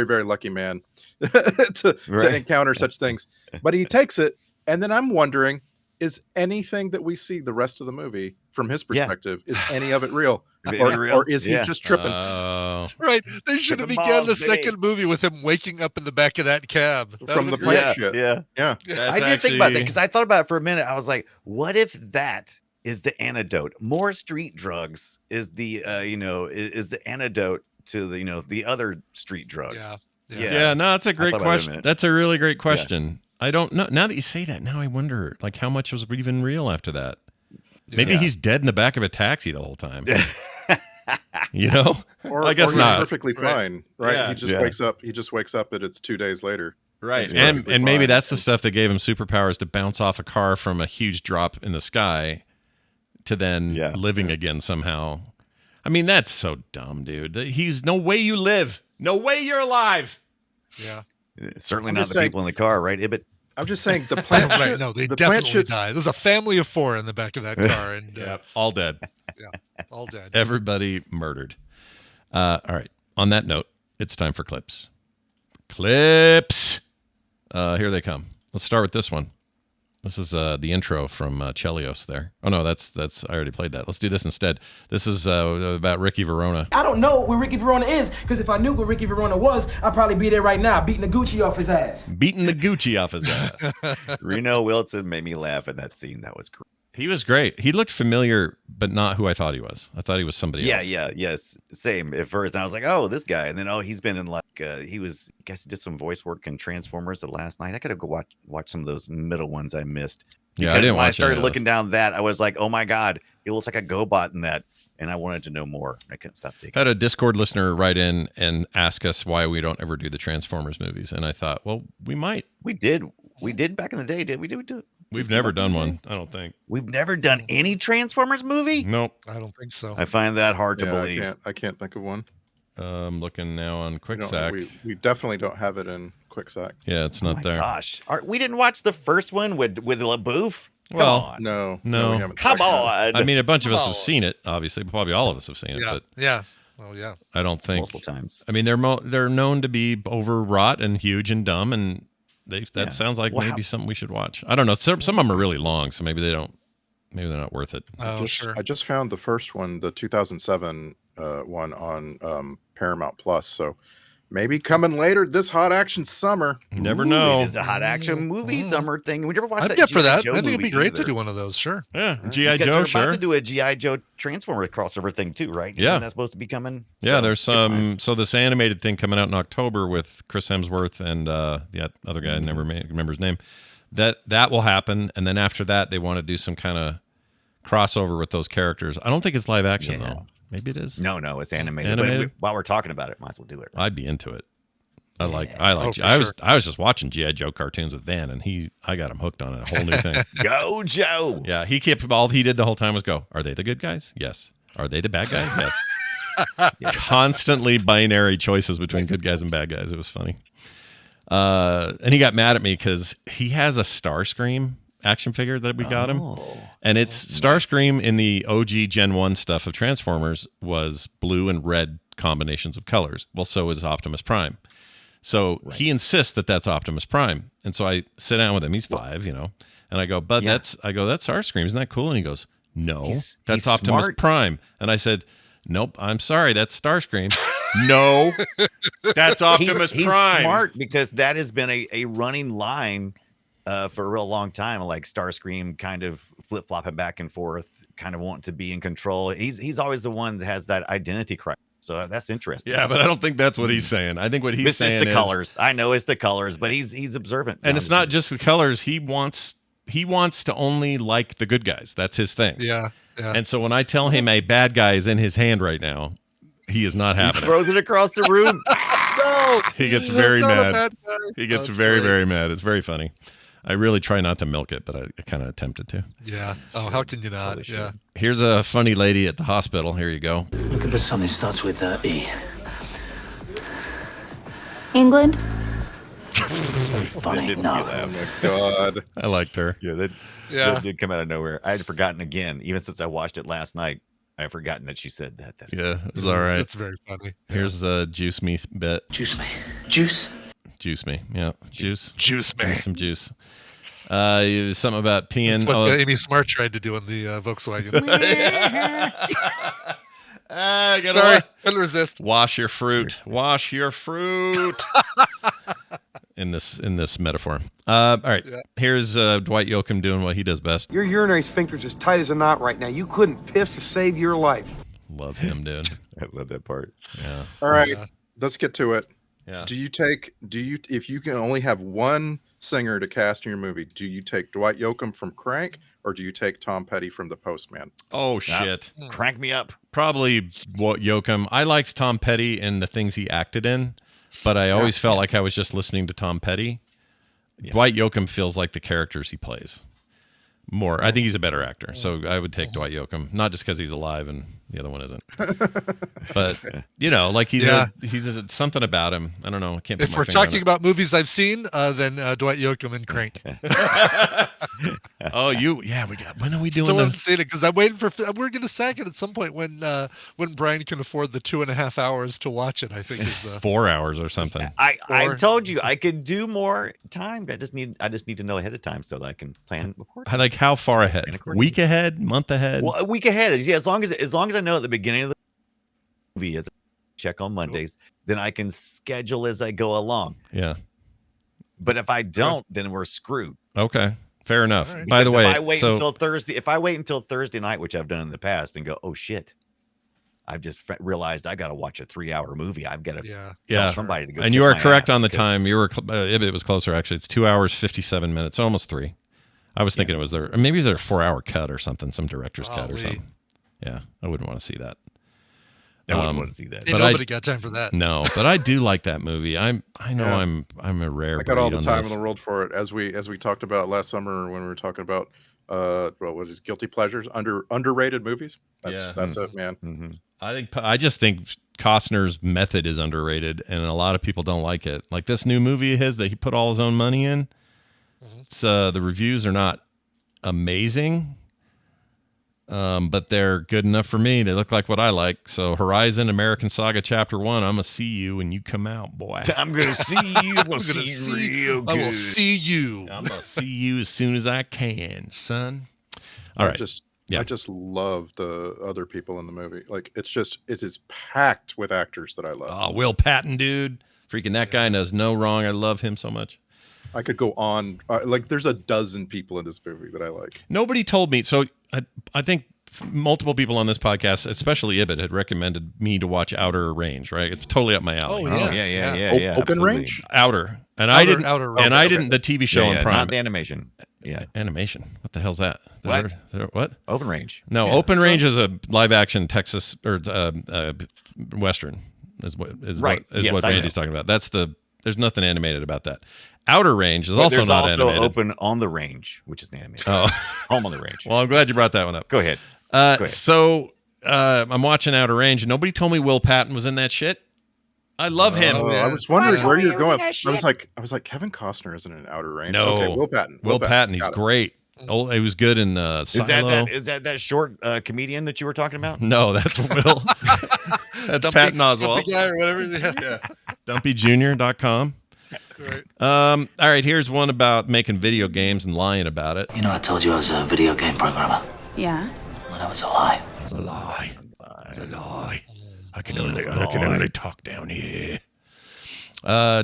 very lucky man to encounter such things. But he takes it, and then I'm wondering, is anything that we see the rest of the movie from his perspective, is any of it real? Or is he just tripping? Right. They should have Tripping began the balls, baby. second movie with him waking up in the back of that cab. That From would've the been plant great. shit. Yeah. Yeah. I did think about that because I thought about it for a minute. I was like, what if that is the antidote? More street drugs is the is the antidote to the other street drugs. Yeah, no, that's a great thought about it a question. minute. That's a really great question. I don't know. Now that you say that, now I wonder, like, how much was even real after that? Maybe he's dead in the back of a taxi the whole time. Or, I guess or he's not. perfectly fine, right? Yeah. He just wakes up. He just wakes up, and it's 2 days later. Right. He's And perfectly maybe fine. that's the stuff that gave him superpowers to bounce off a car from a huge drop in the sky to then living again somehow. I mean, that's so dumb, dude. He's no way you live. No way you're alive. Yeah. Certainly I'm not just the saying- people in the car, right, Ibit? I'm just saying the plant. Right. shit- No, they the plant definitely shit's- die. There's a family of 4 in the back of that car, and All dead. all dead. Everybody murdered. All right. On that note, it's time for clips. Clips. Here they come. Let's start with this one. This is the intro from Chelios there. Oh, no, that's I already played that. Let's do this instead. This is about Ricky Verona. I don't know where Ricky Verona is, because if I knew where Ricky Verona was, I'd probably be there right now, beating the Gucci off his ass. Beating the Gucci off his ass. Reno Wilson made me laugh in that scene. That was great. He was great. He looked familiar, but not who I thought he was. I thought he was somebody else. Yes. Same at first. And I was like, oh, this guy. And then, he's been in he did some voice work in Transformers the last night. I gotta go watch some of those middle ones I missed. Yeah, I Because didn't when I watch any started of those. looking down that, I was like, oh my God, he looks like a GoBot in that. And I wanted to know more. I couldn't stop digging. I had a Discord listener write in and ask us why we don't ever do the Transformers movies. And I thought, well, we might. We did back in the day, did we? We've never done one, I don't think. We've never done any Transformers movie? Nope. I don't think so. I find that hard to believe. I can't think of one. I'm looking now on We QuickSack. we definitely don't have it in QuickSack. Yeah, it's Oh not my there. gosh. We didn't watch the first one with LaBouffe? Come Well, on. No, No. we haven't. Come on. I mean, a bunch of us have seen it, obviously. Probably all of us have seen it, Yeah. but Yeah. Well, yeah. I don't think. Multiple times. I mean, they're known to be overwrought and huge and dumb, and that sounds like Well, maybe something we should watch. I don't know. Some of them are really long, so maybe they're not worth it. Oh, sure. I just found the first one, the 2007 one on Paramount Plus. So maybe coming later this hot action summer. You never know. It is a hot action movie summer thing. We never watched I'd that get for G.I. that. Joe I think it'd be movie great to either. do one of those. Sure. Yeah, G.I. Because Joe, they're sure. about to do a G.I. Joe Transformer crossover thing too, right? Yeah. Isn't that supposed to be coming? Yeah, So, there's some. So this animated thing coming out in October with Chris Hemsworth and the other guy, I never remember his name. That will happen, and then after that, they want to do some kind of crossover with those characters. I don't think it's live action though. Maybe it is. No, it's animated. Animated? But while we're talking about it, might as well do it. Right? I'd be into it. I like. Oh, for I was sure. just watching G.I. Joe cartoons with Van, and I got him hooked on a whole new thing. Go, Joe. Yeah, all he did the whole time was go, are they the good guys? Yes. Are they the bad guys? Yes. Constantly binary choices between good guys and bad guys. It was funny. And he got mad at me because he has a Starscream action figure that we got him. And it's Starscream in the OG Gen 1 stuff of Transformers was blue and red combinations of colors. Well, so is Optimus Prime. So he insists that that's Optimus Prime. And so I sit down with him. He's 5, and I go, Bud, that's Starscream. Isn't that cool? And he goes, no, that's he's Optimus smart. Prime. And I said, nope, I'm sorry. That's Starscream. No, that's Optimus He's Prime. smart because that has been a running line for a real long time. Like Starscream kind of flip-flopping back and forth, kind of wanting to be in control. He's always the one that has that identity crisis. So that's interesting. Yeah, but I don't think that's what he's saying. I think what he's saying is the colors. I know it's the colors, but he's observant. And it's not just the colors. He wants to only like the good guys. That's his thing. Yeah. And so when I tell him a bad guy is in his hand right now, he is not having He throws it across the room. No, He gets very not a mad. bad guy. He gets That's very, great. very mad. It's very funny. I really try not to milk it, but I kind of attempted to. Yeah. Oh, how can you not? Yeah. Here's a funny lady at the hospital. Here you go. Looking for something that starts with E. England? Funny. No. Oh my god. I liked her. Yeah, that did come out of nowhere. I had forgotten again, even since I watched it last night. I had forgotten that she said that. Yeah, it was all right. It's very funny. Here's a juice me bit. Juice me. Juice? Juice me. Yeah. Juice. Juice me. Some juice. Something about peeing. That's what Amy Smart tried to do in the Volkswagen. Sorry, couldn't resist. Wash your fruit. Wash your fruit. in this metaphor. All right. Yeah. Here's Dwight Yoakam doing what he does best. Your urinary sphincter's as tight as a knot right now. You couldn't piss to save your life. Love him, dude. I love that part. Yeah. All right, let's get to it. Yeah. If you can only have one singer to cast in your movie, do you take Dwight Yoakam from Crank or do you take Tom Petty from The Postman? Oh shit. Crank me up. Probably what Yoakam. I liked Tom Petty and the things he acted in, but I always felt like I was just listening to Tom Petty. Yeah. Dwight Yoakam feels like the characters he plays more. I think he's a better actor, so I would take Dwight Yoakam, not just because he's alive and the other one isn't, but like he's something about him. I don't know. I can't. Put If my we're finger on talking it. about movies I've seen, then Dwight Yoakam and Crank. Oh, we got. When are we doing? Still haven't seen it because I'm waiting for. We're going to sack it at some point when Brian can afford the 2.5 hours to watch it. I think is the 4 hours or something. I told you I could do more time. I just need to know ahead of time so that I can plan. Like how far ahead? Week ahead? Month ahead? Well, a week ahead. Yeah, as long as I know at the beginning of the movie, as I check on Mondays, then I can schedule as I go along. Yeah. But if I don't, then we're screwed. Okay. Fair enough. Right. By the way, if I wait until Thursday night, which I've done in the past, and go, oh shit, I've just realized I got to watch a 3-hour movie. I've got to tell somebody to go. And you are correct on the time. You were. It was closer actually. It's 2 hours 57 minutes, almost 3. I was thinking it was there. Maybe it was a 4-hour cut or something, some director's cut or something. Yeah, I wouldn't want to see that. I wouldn't want to see that. But nobody got time for that. No, but I do like that movie. I'm a rare. I got all the breed on time this. in the world for it, as we talked about last summer when we were talking about what is guilty pleasures, underrated movies. That's it, man. Mm-hmm. I just think Costner's method is underrated, and a lot of people don't like it. Like this new movie of his that he put all his own money in. It's the reviews are not amazing. But they're good enough for me. They look like what I like. So Horizon American Saga Chapter 1, I'm going to see you when you come out, boy. I'm going to see you. I will see you. I'm going to see you as soon as I can, son. All right. I just love the other people in the movie. Like it is packed with actors that I love. Oh, Will Patton, dude. Freaking that guy does no wrong. I love him so much. I could go on. Like, there's a dozen people in this movie that I like. Nobody told me. So I think multiple people on this podcast, especially Ibit, had recommended me to watch Outer Range. Right, it's totally up my alley. Oh yeah. Open absolutely. Range. Outer, and I didn't. Outer and Range. I didn't. The TV show on Prime. Not the animation. Yeah, animation. What the hell's that? What? What? Open Range. No, Yeah. Open Range is a live action Texas or Western. Is what Yes, I Randy's know. talking about. There's nothing animated about that. Outer Range is But also there's not also animated. Open on the Range, which is animated. Oh, Home on the Range. well, I'm glad you brought that one up. Go ahead. So I'm watching Outer Range. Nobody told me Will Patton was in that shit. I love him. Oh, I was wondering where you're going. I was like, Kevin Costner isn't in Outer Range. No. Okay, Will Patton. Will Patton. He's Got it. great. Oh, he was good in Silo. Is that short comedian that you were talking about? No, that's Will. That's Patton Oswalt. Dumpy guy or whatever. Yeah. DumpyJunior.com. Right. All right, here's one about making video games and lying about it. You know, I told you I was a video game programmer. Yeah. Well, that was a lie. It was a lie. It was a lie. I can only talk down here.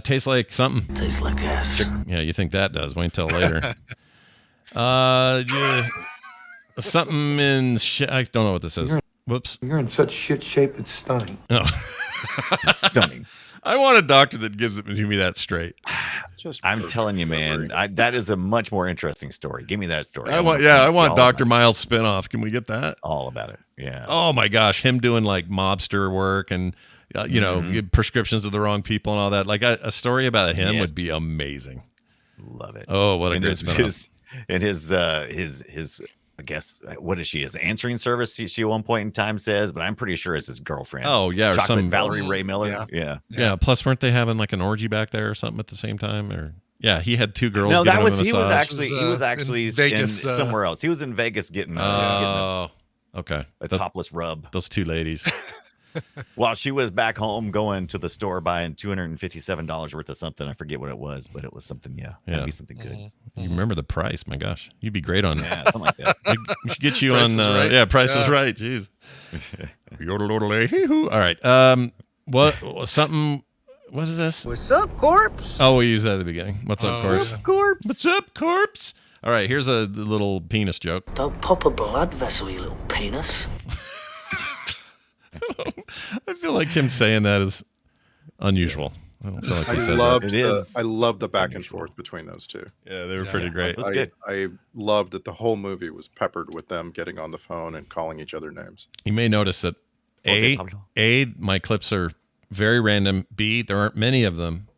Tastes like something. Tastes like ass. Yeah, you think that does. Wait until later. Yeah, something in I don't know what this is. Whoops. You're in such shit shape, it's stunning. No. Stunning. I want a doctor that gives it to me that straight. I'm telling you, man, that is a much more interesting story. Give me that story. I want Dr. Miles spinoff. Can we get that? All about it. Yeah. Oh my gosh, him doing like mobster work and give prescriptions to the wrong people and all that. Like a story about him would be amazing. Love it. Oh, what a great spinoff. His I guess what is she? His answering service. She at one point in time says, but I'm pretty sure it's his girlfriend. Oh yeah, or Chocolate some Valerie Ray Miller. Yeah. Plus, weren't they having like an orgy back there or something at the same time? Or yeah, he had two girls. No, giving that was him a he massage. was actually in Vegas, somewhere else. He was in Vegas getting okay, a topless rub. Those two ladies. While she was back home going to the store buying $257 worth of something. I forget what it was, but it was something. Yeah, that'd be something good. You remember the price? My gosh, you'd be great on that. Something like that. We should get you Price on. is Right. Yeah, Price is Yeah. Right. Jeez. Yodel-odel-ay-hee-hoo. All right. What? Something. What is this? What's up, corpse? Oh, we used that at the beginning. What's up, corpse? yeah. Corpse. What's up, corpse? All right. Here's a little penis joke. Don't pop a blood vessel, you little penis. I feel like him saying that is unusual. I don't feel like he says that. I love the back and forth between those two. Yeah, they were pretty great. That's good. I loved that the whole movie was peppered with them getting on the phone and calling each other names. You may notice that my clips are very random. B, there aren't many of them.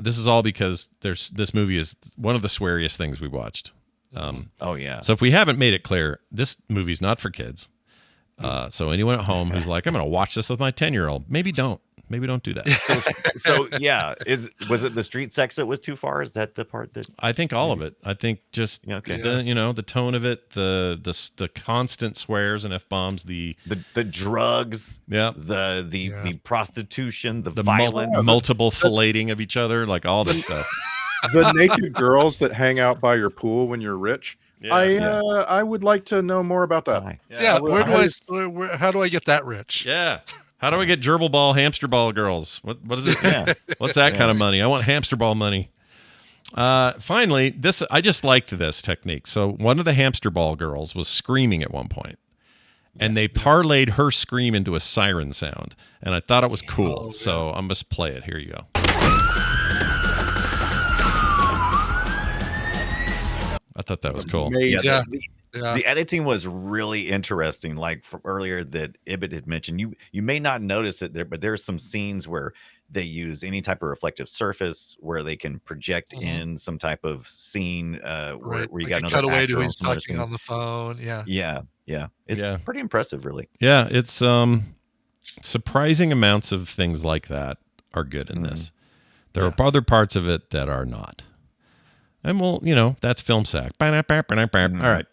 This is all because this movie is one of the sweariest things we watched. Oh yeah. So if we haven't made it clear, this movie's not for kids. So anyone at home who's like, I'm going to watch this with my 10-year-old, maybe don't do that. So yeah, was it the street sex that was too far? Is that the part that I think all of it. I think just the tone of it, the constant swears and F-bombs, the drugs, the prostitution, the violence, multiple filleting of each other, like all this stuff. The naked girls that hang out by your pool when you're rich. I would like to know more about that. Yeah, how do I get that rich? Yeah. How do I get gerbil ball, hamster ball girls? What is it? Yeah. What's that kind of money? I want hamster ball money. Finally, I just liked this technique. So one of the hamster ball girls was screaming at one point, and they parlayed her scream into a siren sound, and I thought it was cool. yeah. So I'm just play it. Here you go. I thought that was cool. Amazing. The editing was really interesting. Like from earlier that Ibit had mentioned, you may not notice it there, but there's some scenes where they use any type of reflective surface where they can project in some type of scene where you like got a another cutaway actor to on he's some other talking scene. on the phone. Yeah. It's pretty impressive, really. Yeah, it's surprising amounts of things like that are good in this. There are other parts of it that are not. And that's Film Sack. All right.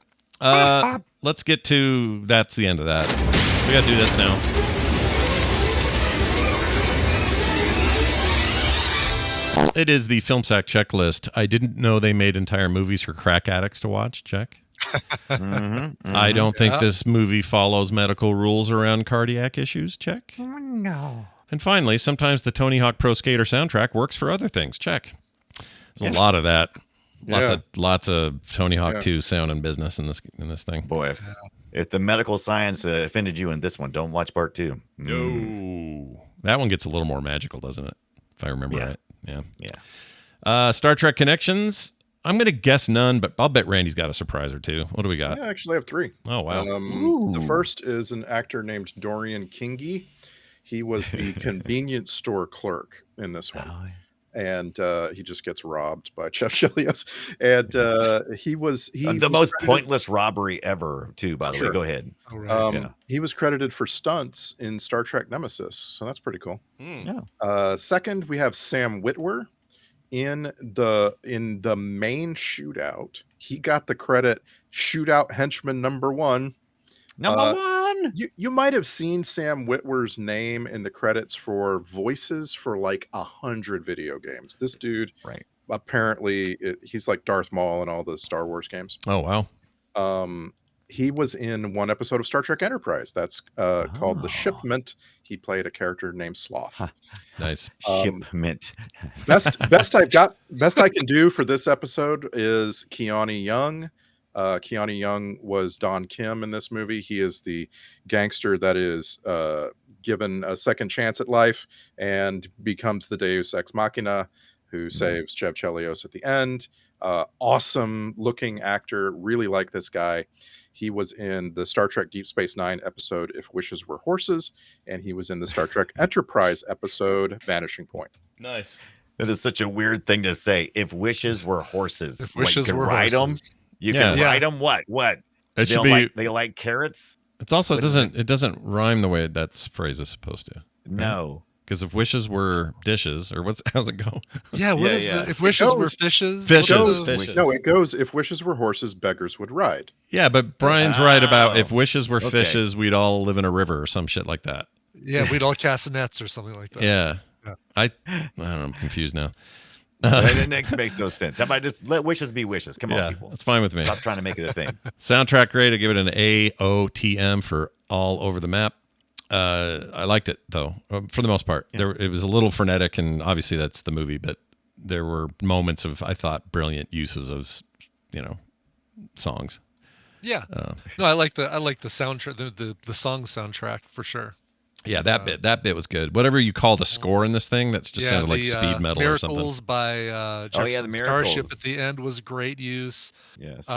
Let's get to that's the end of that. We got to do this now. It is the Film Sack checklist. I didn't know they made entire movies for crack addicts to watch. Check. I don't think this movie follows medical rules around cardiac issues. Check. No. And finally, sometimes the Tony Hawk Pro Skater soundtrack works for other things. Check. There's a lot of that. Lots of Tony Hawk 2 sound and business in this thing. Boy, if the medical science offended you in this one, don't watch part 2. No. That one gets a little more magical, doesn't it? If I remember right. Yeah. Star Trek Connections. I'm going to guess none, but I'll bet Randy's got a surprise or two. What do we got? I actually have 3. Oh, wow. The first is an actor named Dorian Kingi. He was the convenience store clerk in this one. And he just gets robbed by Chev Chelios. And he was the most pointless robbery ever, too, by the way. Go ahead. He was credited for stunts in Star Trek Nemesis. So that's pretty cool. Second, we have Sam Witwer. In the main shootout, he got the credit shootout henchman number 1. Number 1. You might have seen Sam Witwer's name in the credits for voices for like 100 video games. This dude, apparently, he's like Darth Maul in all the Star Wars games. Oh wow. He was in one episode of Star Trek Enterprise. That's called The Shipment. He played a character named Sloth. Nice. Shipment. Best I can do for this episode is Keanu Young. Keanu Young was Don Kim in this movie. He is the gangster that is given a second chance at life and becomes the Deus Ex Machina who saves Chev Chelios at the end. Awesome looking actor. Really like this guy. He was in the Star Trek Deep Space Nine episode If Wishes Were Horses, and he was in the Star Trek Enterprise episode Vanishing Point. Nice. That is such a weird thing to say. If wishes were horses, If wishes were ride horses. them. You can ride them. What? It should be. They like carrots. It's also it doesn't rhyme the way that phrase is supposed to. No. Because if wishes were dishes, or how's it go? Yeah, what is the if wishes were fishes? Fishes. No, it goes if wishes were horses, beggars would ride. Yeah, but Brian's right about if wishes were fishes, we'd all live in a river or some shit like that. Yeah, we'd all cast nets or something like that. Yeah. I don't know, I'm confused now. That makes no sense. How about just let wishes be wishes? Come on, people. That's fine with me. Stop trying to make it a thing. Soundtrack grade, I give it an AOTM for All Over the Map. I liked it though, for the most part. It was a little frenetic, and obviously that's the movie, but there were moments of, I thought, brilliant uses of, songs. Yeah. No, I like the soundtrack, the song soundtrack for sure. Yeah, that bit was good. Whatever you call the score in this thing, that's just sounded like speed metal Miracles or something. Miracles by Jefferson the Starship Miracles. at the end was great use. Yes.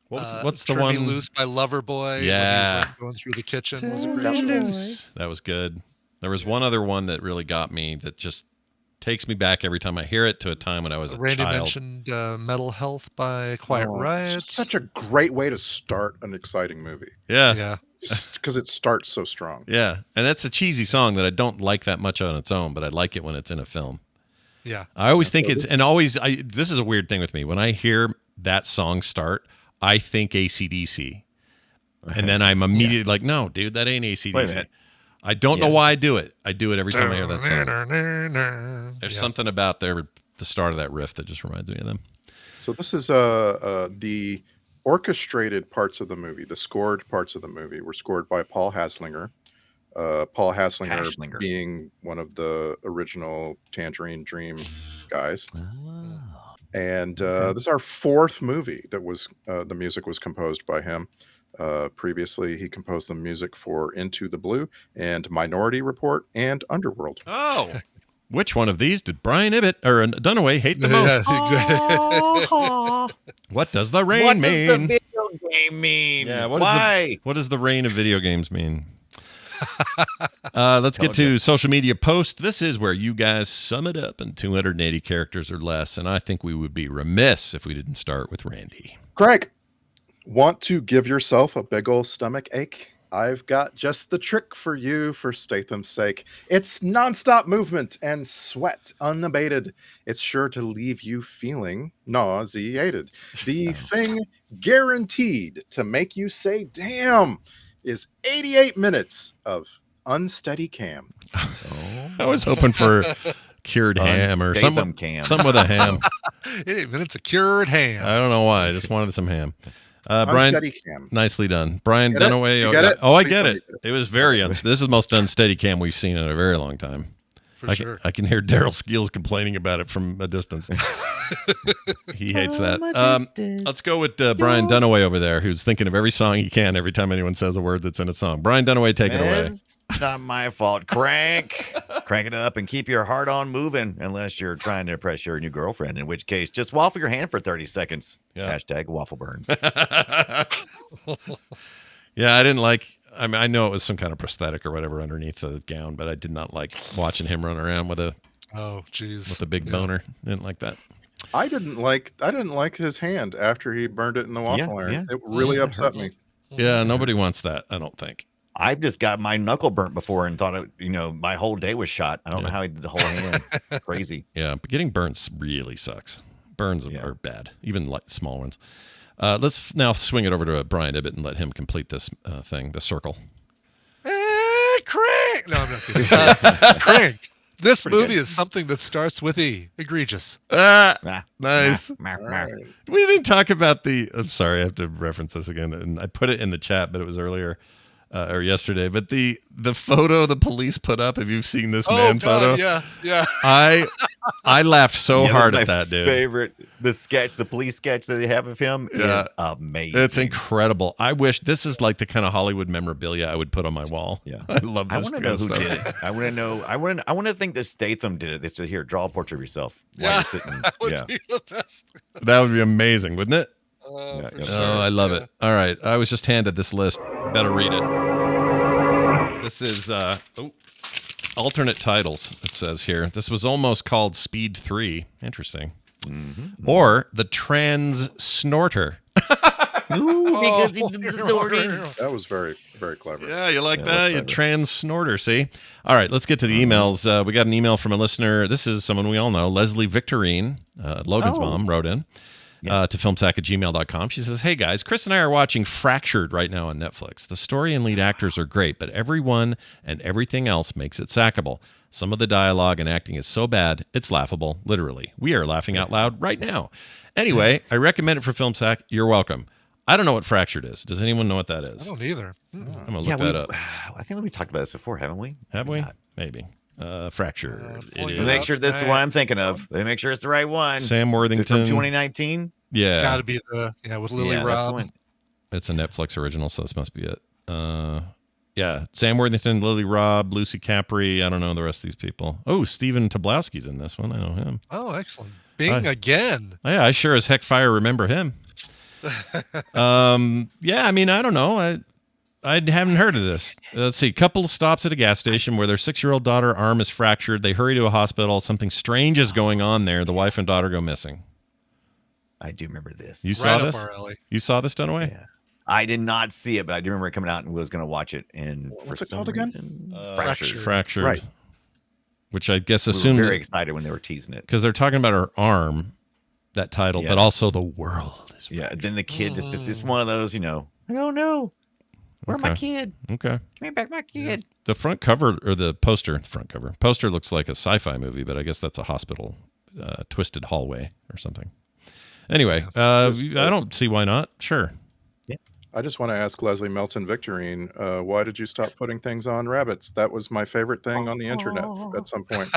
What's the Turn one? Me Loose by Loverboy. Yeah. When he was going through the kitchen was a great use. That was good. There was one other one that really got me that just takes me back every time I hear it to a time when I was a Randy child. mentioned Metal Health by Quiet Riot. It's such a great way to start an exciting movie. Yeah. Because it starts so strong. Yeah. And that's a cheesy song that I don't like that much on its own, but I like it when it's in a film. Yeah. I always think this is a weird thing with me. When I hear that song start, I think AC/DC. And then I'm immediately like, no, dude, that ain't AC/DC. Wait a minute. I don't know why I do it. I do it every time I hear that song. There's something about the start of that riff that just reminds me of them. So this is the orchestrated parts of the movie. The scored parts of the movie were scored by Paul Haslinger. Paul Haslinger being one of the original Tangerine Dream guys. And this is our fourth movie that was the music was composed by him. Previously, he composed the music for Into the Blue and Minority Report and Underworld. Oh, which one of these did Brian Ibbett or Dunaway hate the most? Yeah, exactly. What does the rain What mean? does the video game mean? Yeah, Why? What does the rain of video games mean? Let's get to social media posts. This is where you guys sum it up in 280 characters or less, and I think we would be remiss if we didn't start with Randy. Craig, want to give yourself a big old stomach ache? I've got just the trick for you for Statham's sake. It's nonstop movement and sweat unabated. It's sure to leave you feeling nauseated. The thing guaranteed to make you say, damn, is 88 minutes of unsteady cam. I was hoping for cured ham or something with a ham. 88 minutes of cured ham. I don't know why. I just wanted some ham. Brian, Steadicam. nicely done. Brian Get it? Dunaway. You get it? Oh, I Please get tell it. me you It was very This is the most unsteady cam we've seen in a very long time. For sure. I can hear Daryl Skeels complaining about it from a distance. He hates that. Let's go with Brian Dunaway over there, who's thinking of every song he can every time anyone says a word that's in a song. Brian Dunaway, take it away. It's not my fault. Crank it up and keep your heart on moving, unless you're trying to impress your new girlfriend, in which case just waffle your hand for 30 seconds. Yeah. Hashtag waffle burns. Yeah, I didn't like. I mean, I know it was some kind of prosthetic or whatever underneath the gown, but I did not like watching him run around with a big boner. Didn't like that. I didn't like his hand after he burned it in the waffle iron. yeah. It really upset me. Yeah, nobody wants that, I don't think. I've just got my knuckle burnt before and thought, my whole day was shot. I don't know how he did the whole hand. Crazy. Yeah, but getting burns really sucks. Burns are bad, even like small ones. Let's now swing it over to Brian Ibbett and let him complete this thing, the circle. Crank! No, I'm not kidding. Crank. This movie is something that starts with E. Egregious. Nice. We didn't talk about I'm sorry, I have to reference this again. And I put it in the chat, but it was earlier or yesterday. But the photo the police put up, have you seen this photo? Yeah. I laughed so hard at that, dude. Favorite, the police sketch that they have of him is amazing. It's incredible. I wish this is like the kind of Hollywood memorabilia I would put on my wall. Yeah, I love this. I want to know who did it. I want to know. I want to think that Statham did it. They said, "Here, draw a portrait of yourself." Yeah, that would be the best. That would be amazing, wouldn't it? For sure. Oh, I love it. All right, I was just handed this list. Better read it. This is alternate titles. It says here. This was almost called Speed 3. Interesting. Mm-hmm. Or the Trans Snorter. Ooh, because he did snorting. That was very, very clever. Yeah, you like that? You trans snorter, see? All right, let's get to the emails. We got an email from a listener. This is someone we all know. Leslie Victorine, Logan's mom, wrote in to filmsack@gmail.com. She says, hey, guys, Chris and I are watching Fractured right now on Netflix. The story and lead actors are great, but everyone and everything else makes it sackable. Some of the dialogue and acting is so bad, it's laughable, literally. We are laughing out loud right now. Anyway, I recommend it for Film Sack. You're welcome. I don't know what Fractured is. Does anyone know what that is? I don't either. I'm going to look that up. I think we talked about this before, haven't we? Have we? Maybe. Fractured. Make sure this is the one I'm thinking of. They make sure it's the right one. Sam Worthington. From 2019? Yeah. It's got to be with Lily Robb. It's a Netflix original, so this must be it. Yeah. Sam Worthington, Lily Robb, Lucy Capri. I don't know the rest of these people. Oh, Stephen Tobolowsky's in this one. I know him. Oh, excellent. Bing again. Yeah, I sure as heck fire remember him. Yeah, I mean, I don't know. I haven't heard of this. Let's see. Couple stops at a gas station where their 6-year-old daughter arm is fractured. They hurry to a hospital. Something strange is going on there. The wife and daughter go missing. I do remember this. You saw this? You saw this, Dunaway? Yeah. I did not see it, but I do remember it coming out and was going to watch it. And what's it called again? Fractured. Right. Which I guess assumed. We were very excited when they were teasing it. Because they're talking about her arm, that title, but also the world is fractured. Then the kid is just one of those, I don't know. Where's my kid? Okay. Give me back my kid. The front cover, or the front cover. Poster looks like a sci-fi movie, but I guess that's a hospital, twisted hallway or something. Anyway, I don't see why not. Sure. Yeah. I just want to ask Leslie Melton Victorine, why did you stop putting things on rabbits? That was my favorite thing on the internet at some point.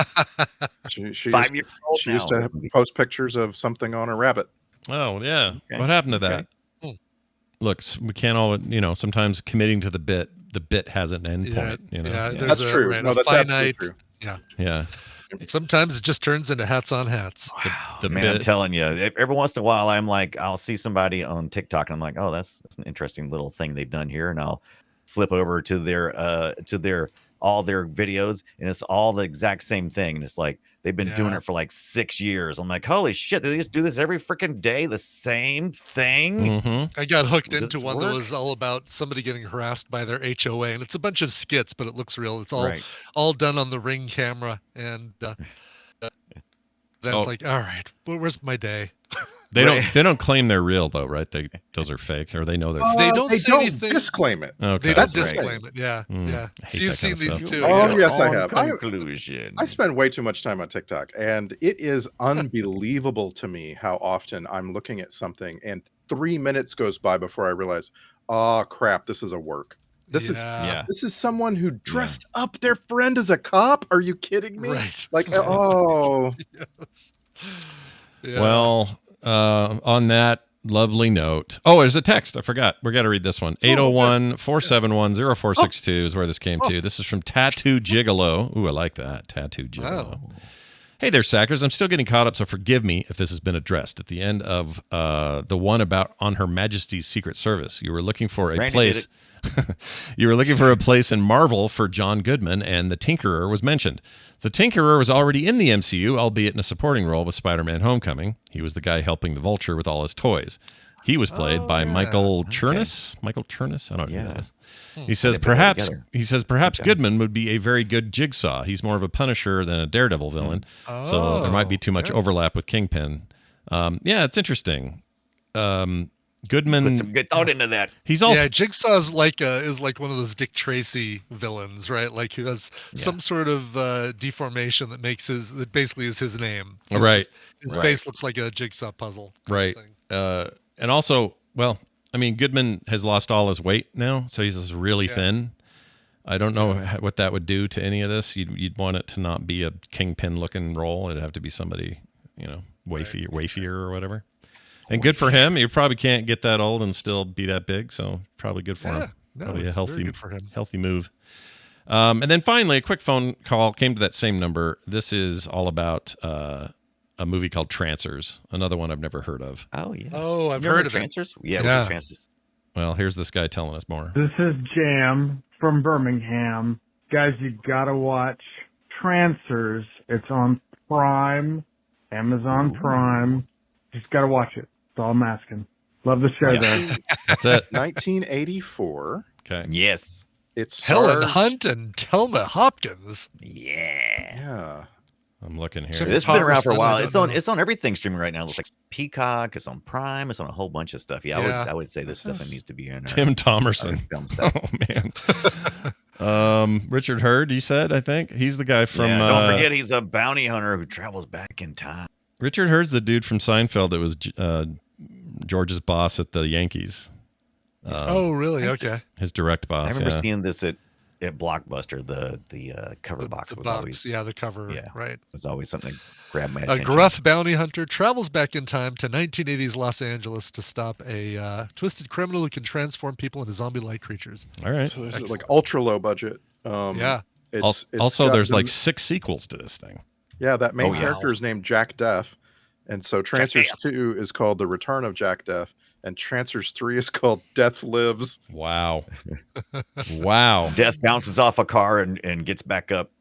She used to post pictures of something on a rabbit. Oh, yeah. Okay. What happened to that? Look, we can't all, sometimes committing to the bit has an end point. Yeah, that's true. Right, no, that's finite, absolutely true. Yeah. Sometimes it just turns into hats on hats. Wow, man, I'm telling you, every once in a while, I'll see somebody on TikTok and I'm like, oh, that's an interesting little thing they've done here. And I'll flip over to all their videos and it's all the exact same thing. And it's like, they've been doing it for like 6 years. I'm like, holy shit, they just do this every freaking day, the same thing. Mm-hmm. I got hooked into one that was all about somebody getting harassed by their HOA, and it's a bunch of skits, but it looks real. It's all done on the Ring camera, and then it's like, all right, where's my day? They don't claim they're real though, right? Those are fake, or they know they're fake. They don't say anything. Disclaim it. Okay. They don't disclaim it. Yeah, Mm, yeah. I hate So you've that seen kind of these stuff. too. Oh yeah. yes, I have. Conclusion. I spend way too much time on TikTok, and it is unbelievable to me how often I'm looking at something and 3 minutes goes by before I realize, oh crap, this is a work. This is someone who dressed up their friend as a cop. Are you kidding me? Right. Like, oh. Yes. Yeah. Well, on that lovely note. Oh, there's a text. I forgot. We got to read this one. 801-471-0462 is where this came to. This is from Tattoo Gigolo. Ooh, I like that. Tattoo Gigolo. Oh. Hey there, Sackers. I'm still getting caught up, so forgive me if this has been addressed. At the end of the one about on Her Majesty's Secret Service, you were looking for a place. You were looking for a place in Marvel for John Goodman, and the Tinkerer was mentioned. The Tinkerer was already in the MCU, albeit in a supporting role with Spider-Man Homecoming. He was the guy helping the Vulture with all his toys. He was played by Michael Chernus. Michael Chernus? I don't know who that is. He says perhaps Goodman would be a very good Jigsaw. He's more of a Punisher than a Daredevil villain, so there might be too much overlap with Kingpin. Yeah, it's interesting. Goodman put some good thought into that. He's all Jigsaw is like one of those Dick Tracy villains, right? Like he has some sort of deformation that basically is his name. His face looks like a jigsaw puzzle. Right. And also, well, I mean, Goodman has lost all his weight now, so he's just really thin. I don't know what that would do to any of this. You'd want it to not be a Kingpin-looking role. It'd have to be somebody, wafier or whatever. And good for him. You probably can't get that old and still be that big, so probably good for him. Probably a healthy move. And then finally, a quick phone call came to that same number. This is all about a movie called Trancers, another one I've never heard of. Oh, yeah. Oh, I've heard of Trancers? it. Yeah. Trancers. Well, here's this guy telling us more. This is Jam from Birmingham. Guys, you gotta watch Trancers. It's on Prime, Amazon Prime. Just gotta watch it. That's all I'm asking. Love the show, though. That's it. 1984. Okay. Yes. It's Helen Hunt and Thelma Hopkins. Yeah. I'm looking here. This has been around for a while. It's on everything streaming right now. It's like Peacock. It's on Prime. It's on a whole bunch of stuff. I would say this stuff needs to be in Tim Thomerson. Oh man. Richard Hurd, you said, I think he's the guy from. Don't forget, he's a bounty hunter who travels back in time. Richard Hurd's the dude from Seinfeld that was George's boss at the Yankees. Oh, really? Okay. His direct boss. I remember seeing this at Blockbuster. The cover box was always the cover. Yeah, right. It was always something that grabbed my attention. A gruff bounty hunter travels back in time to 1980s Los Angeles to stop a twisted criminal who can transform people into zombie-like creatures. All right. So this is like ultra low budget. It's also there's like 6 sequels to this thing. Yeah, that main character is named Jack Death. And so Trancers 2 is called The Return of Jack Death, and Trancers 3 is called Death Lives. Wow. Wow. Death bounces off a car and gets back up.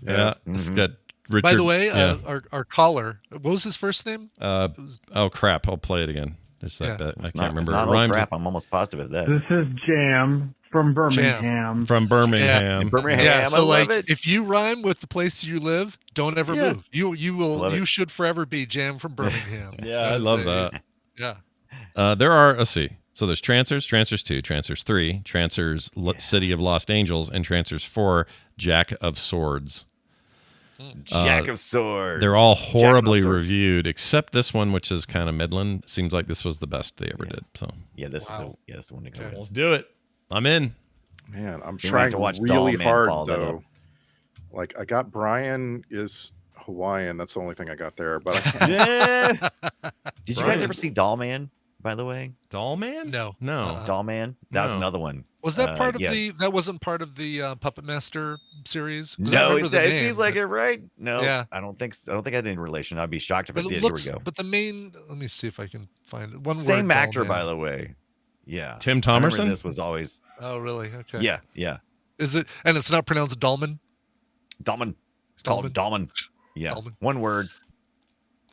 Yeah. It's got Richard. By the way, our caller, what was his first name? Oh, crap. I'll play it again. It's that bit. I can't remember. It rhymes. Crap. I'm almost positive of that. This is Jam from Birmingham. From Birmingham. Yeah, so if you rhyme with the place you live, don't ever move. You should forever be Jam from Birmingham. I love that. Yeah. There are, let's see. So there's Trancers, Trancers 2, Trancers 3, Trancers City of Lost Angels, and Trancers 4, Jack of Swords. Jack of Swords. They're all horribly reviewed, except this one, which is kind of middling. Seems like this was the best they ever did. So this is the one to go. Let's do it. I'm in. Man, I'm trying to watch really hard though. Like I got Brian is Hawaiian. That's the only thing I got there. But Did you guys ever see Doll Man? By the way, Doll Man? No. Doll Man. That was another one. Was that part of the? That wasn't part of the Puppet Master series. No, it seems like it, right? No, I don't think. I don't think I had any relation. I'd be shocked if it did. Here we go. But the main. Let me see if I can find it. One same word, actor, by the way. Yeah, Tim Thomerson. This was always. Oh, really? Okay. Yeah. Is it? And it's not pronounced Dolman. Dolman. It's called Dolman. Yeah. Dolman. One word.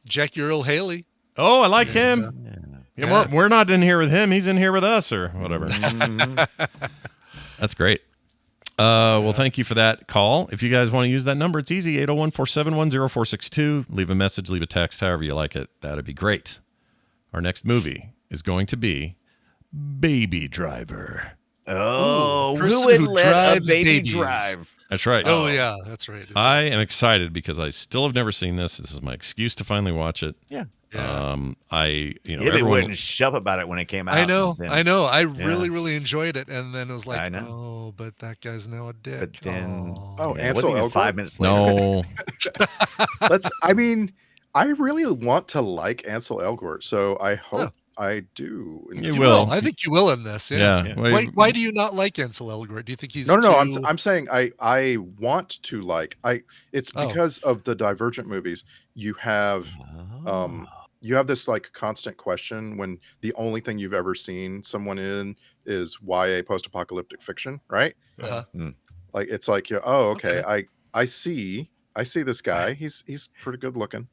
Jackie Earl Haley. Oh, I like him. Yeah, we're not in here with him. He's in here with us, or whatever. That's great. Well, thank you for that call. If you guys want to use that number, it's easy. 801-471-0462. Leave a message, leave a text, however you like it. That'd be great. our next movie is going to be Baby Driver. Oh, person who would who let a drives baby babies. drive? That's right. Oh, yeah, that's right. I am excited because I still have never seen this. This is my excuse to finally watch it. Yeah. Everyone wouldn't shove about it when it came out. I know. I Yeah. really enjoyed it, and then it was like, I know. oh, but that guy's now a dick. But then, Oh, it Ansel wasn't even Elgort? 5 minutes later. No. I really want to like Ansel Elgort, so I hope I do. You will. I think you will in this. Yeah. Yeah. Why do you not like Ansel Elgort? Do you think he's No. too... I'm saying I want to like. It's because of the Divergent movies. You have this like constant question when the only thing you've ever seen someone in is YA post-apocalyptic fiction, right? Like it's like, okay. I see this guy. He's pretty good looking.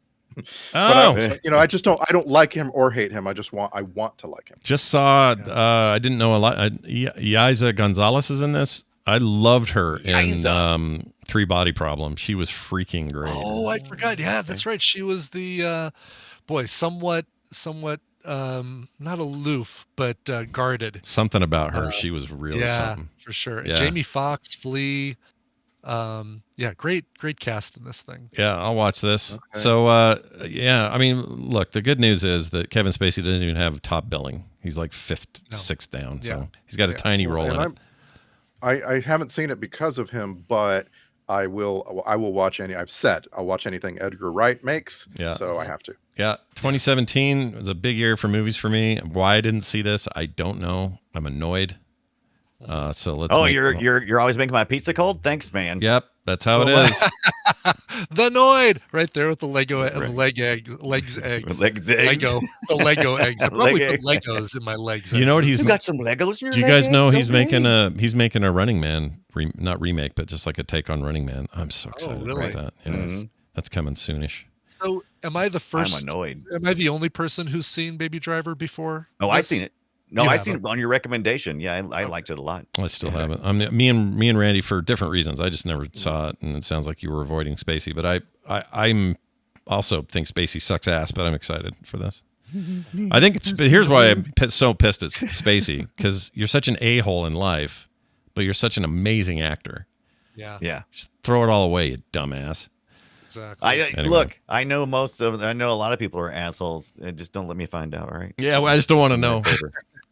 But I don't like him or hate him. I want to like him. Just saw. I didn't know a lot. Yaisa Gonzalez is in this. I loved her in Three Body Problem. She was freaking great. Oh, I forgot. Yeah, that's right. She was the somewhat not aloof, but guarded. Something about her. She was really something. For sure. Yeah. Jamie Foxx, Flea. Great cast in this thing. Yeah, I'll watch this. Okay. So, I mean, look, the good news is that Kevin Spacey doesn't even have top billing. He's like sixth down. So he's got a tiny role in it. I haven't seen it because of him, but I will watch I'll watch anything Edgar Wright makes. Yeah. So I have to. Yeah. 2017 was a big year for movies for me. Why I didn't see this, I don't know. I'm annoyed. So let's. You're always making my pizza cold. Thanks, man. Yep, that's how it is. The Noid right there with the Lego legs eggs. Lego the Lego eggs. I probably put Legos in my legs. You know what he's? You got some Legos in your Do you guys know eggs? he's making a Running Man not remake, but just like a take on Running Man. I'm so excited about that. Yes, that's coming soonish. So am I the first? I'm annoyed. Am I the only person who's seen Baby Driver before? Oh, I've seen it. No, You I haven't. seen it on your recommendation. Yeah, I liked it a lot. I still haven't. Me and Randy for different reasons. I just never saw it, and it sounds like you were avoiding Spacey. But I'm also think Spacey sucks ass. But I'm excited for this. I think here's why I'm so pissed at Spacey, because you're such an a-hole in life, but you're such an amazing actor. Yeah. Just throw it all away, you dumbass. Exactly. Anyway. Look, I know a lot of people are assholes. Just don't let me find out, all right? Yeah, well, I just don't want to know.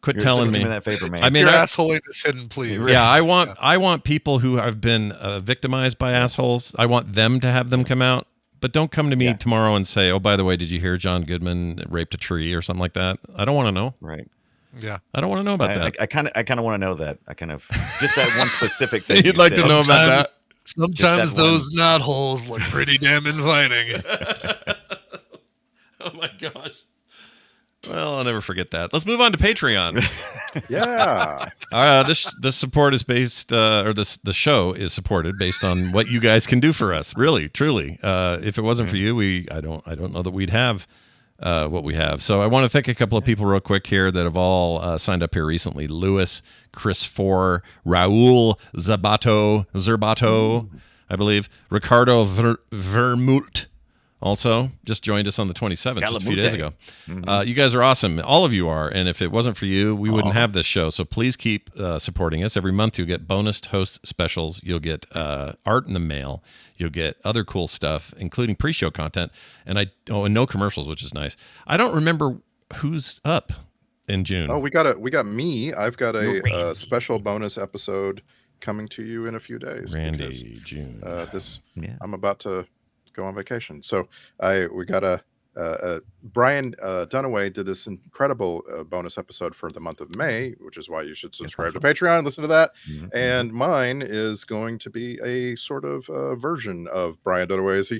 Quit telling me. Do me that favor, man. I mean, Your assholing is hidden, please. Yeah, I want people who have been victimized by assholes. I want them to have them come out, but don't come to me tomorrow and say, "Oh, by the way, did you hear John Goodman raped a tree or something like that?" I don't want to know. Right. Yeah. I don't want to know about that. I kind of want to know that. I kind of just that one specific thing. You'd like to know about that. Sometimes those knot holes look pretty damn inviting. Oh my gosh. Well, I'll never forget that. Let's move on to Patreon. Yeah. This support is based, the show is supported based on what you guys can do for us. Really, truly. If it wasn't for you, I don't know that we'd have what we have. So I want to thank a couple of people real quick here that have all signed up here recently. Lewis, Chris Four, Raul Zerbato, I believe. Ricardo Vermut also just joined us on the 27th, just a few days ago. You guys are awesome. All of you are. And if it wasn't for you, we wouldn't have this show. So please keep supporting us. Every month you'll get bonus host specials. You'll get art in the mail. You'll get other cool stuff, including pre-show content. And no commercials, which is nice. I don't remember who's up in June. Oh, we got me. I've got a special bonus episode coming to you in a few days. Randy, June. I'm about to go on vacation. So we got Brian Dunaway did this incredible bonus episode for the month of May, which is why you should subscribe to Patreon, listen to that. And mine is going to be a sort of version of Brian Dunaway's.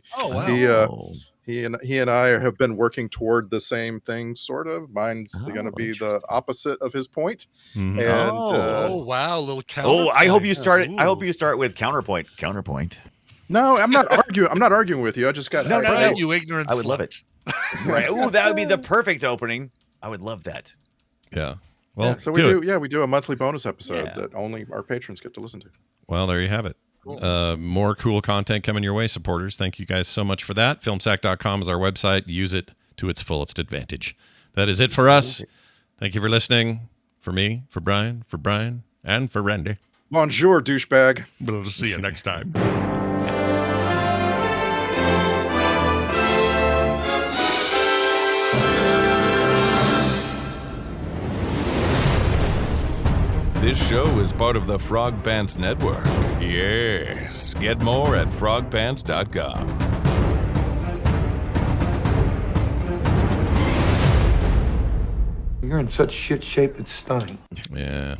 He and I have been working toward the same thing, sort of. Mine's going to be the opposite of his point. Mm-hmm. And wow, a little counterpoint. I hope you start. I hope you start with counterpoint. No, I'm not arguing. I'm not arguing with you. I just got no. You ignorant. I would love it. Right. Oh, that would be the perfect opening. I would love that. Yeah. Well, so we do a monthly bonus episode that only our patrons get to listen to. Well, there you have it. Cool. More cool content coming your way, supporters. Thank you guys so much for that. Filmsack.com is our website. Use it to its fullest advantage. That is it for us. Thank you for listening. For me, for Brian, and for Randy. Bonjour, douchebag. We'll see you next time. This show is part of the Frog Pants Network. Yes. Get more at frogpants.com. You're in such shit shape, it's stunning. Yeah.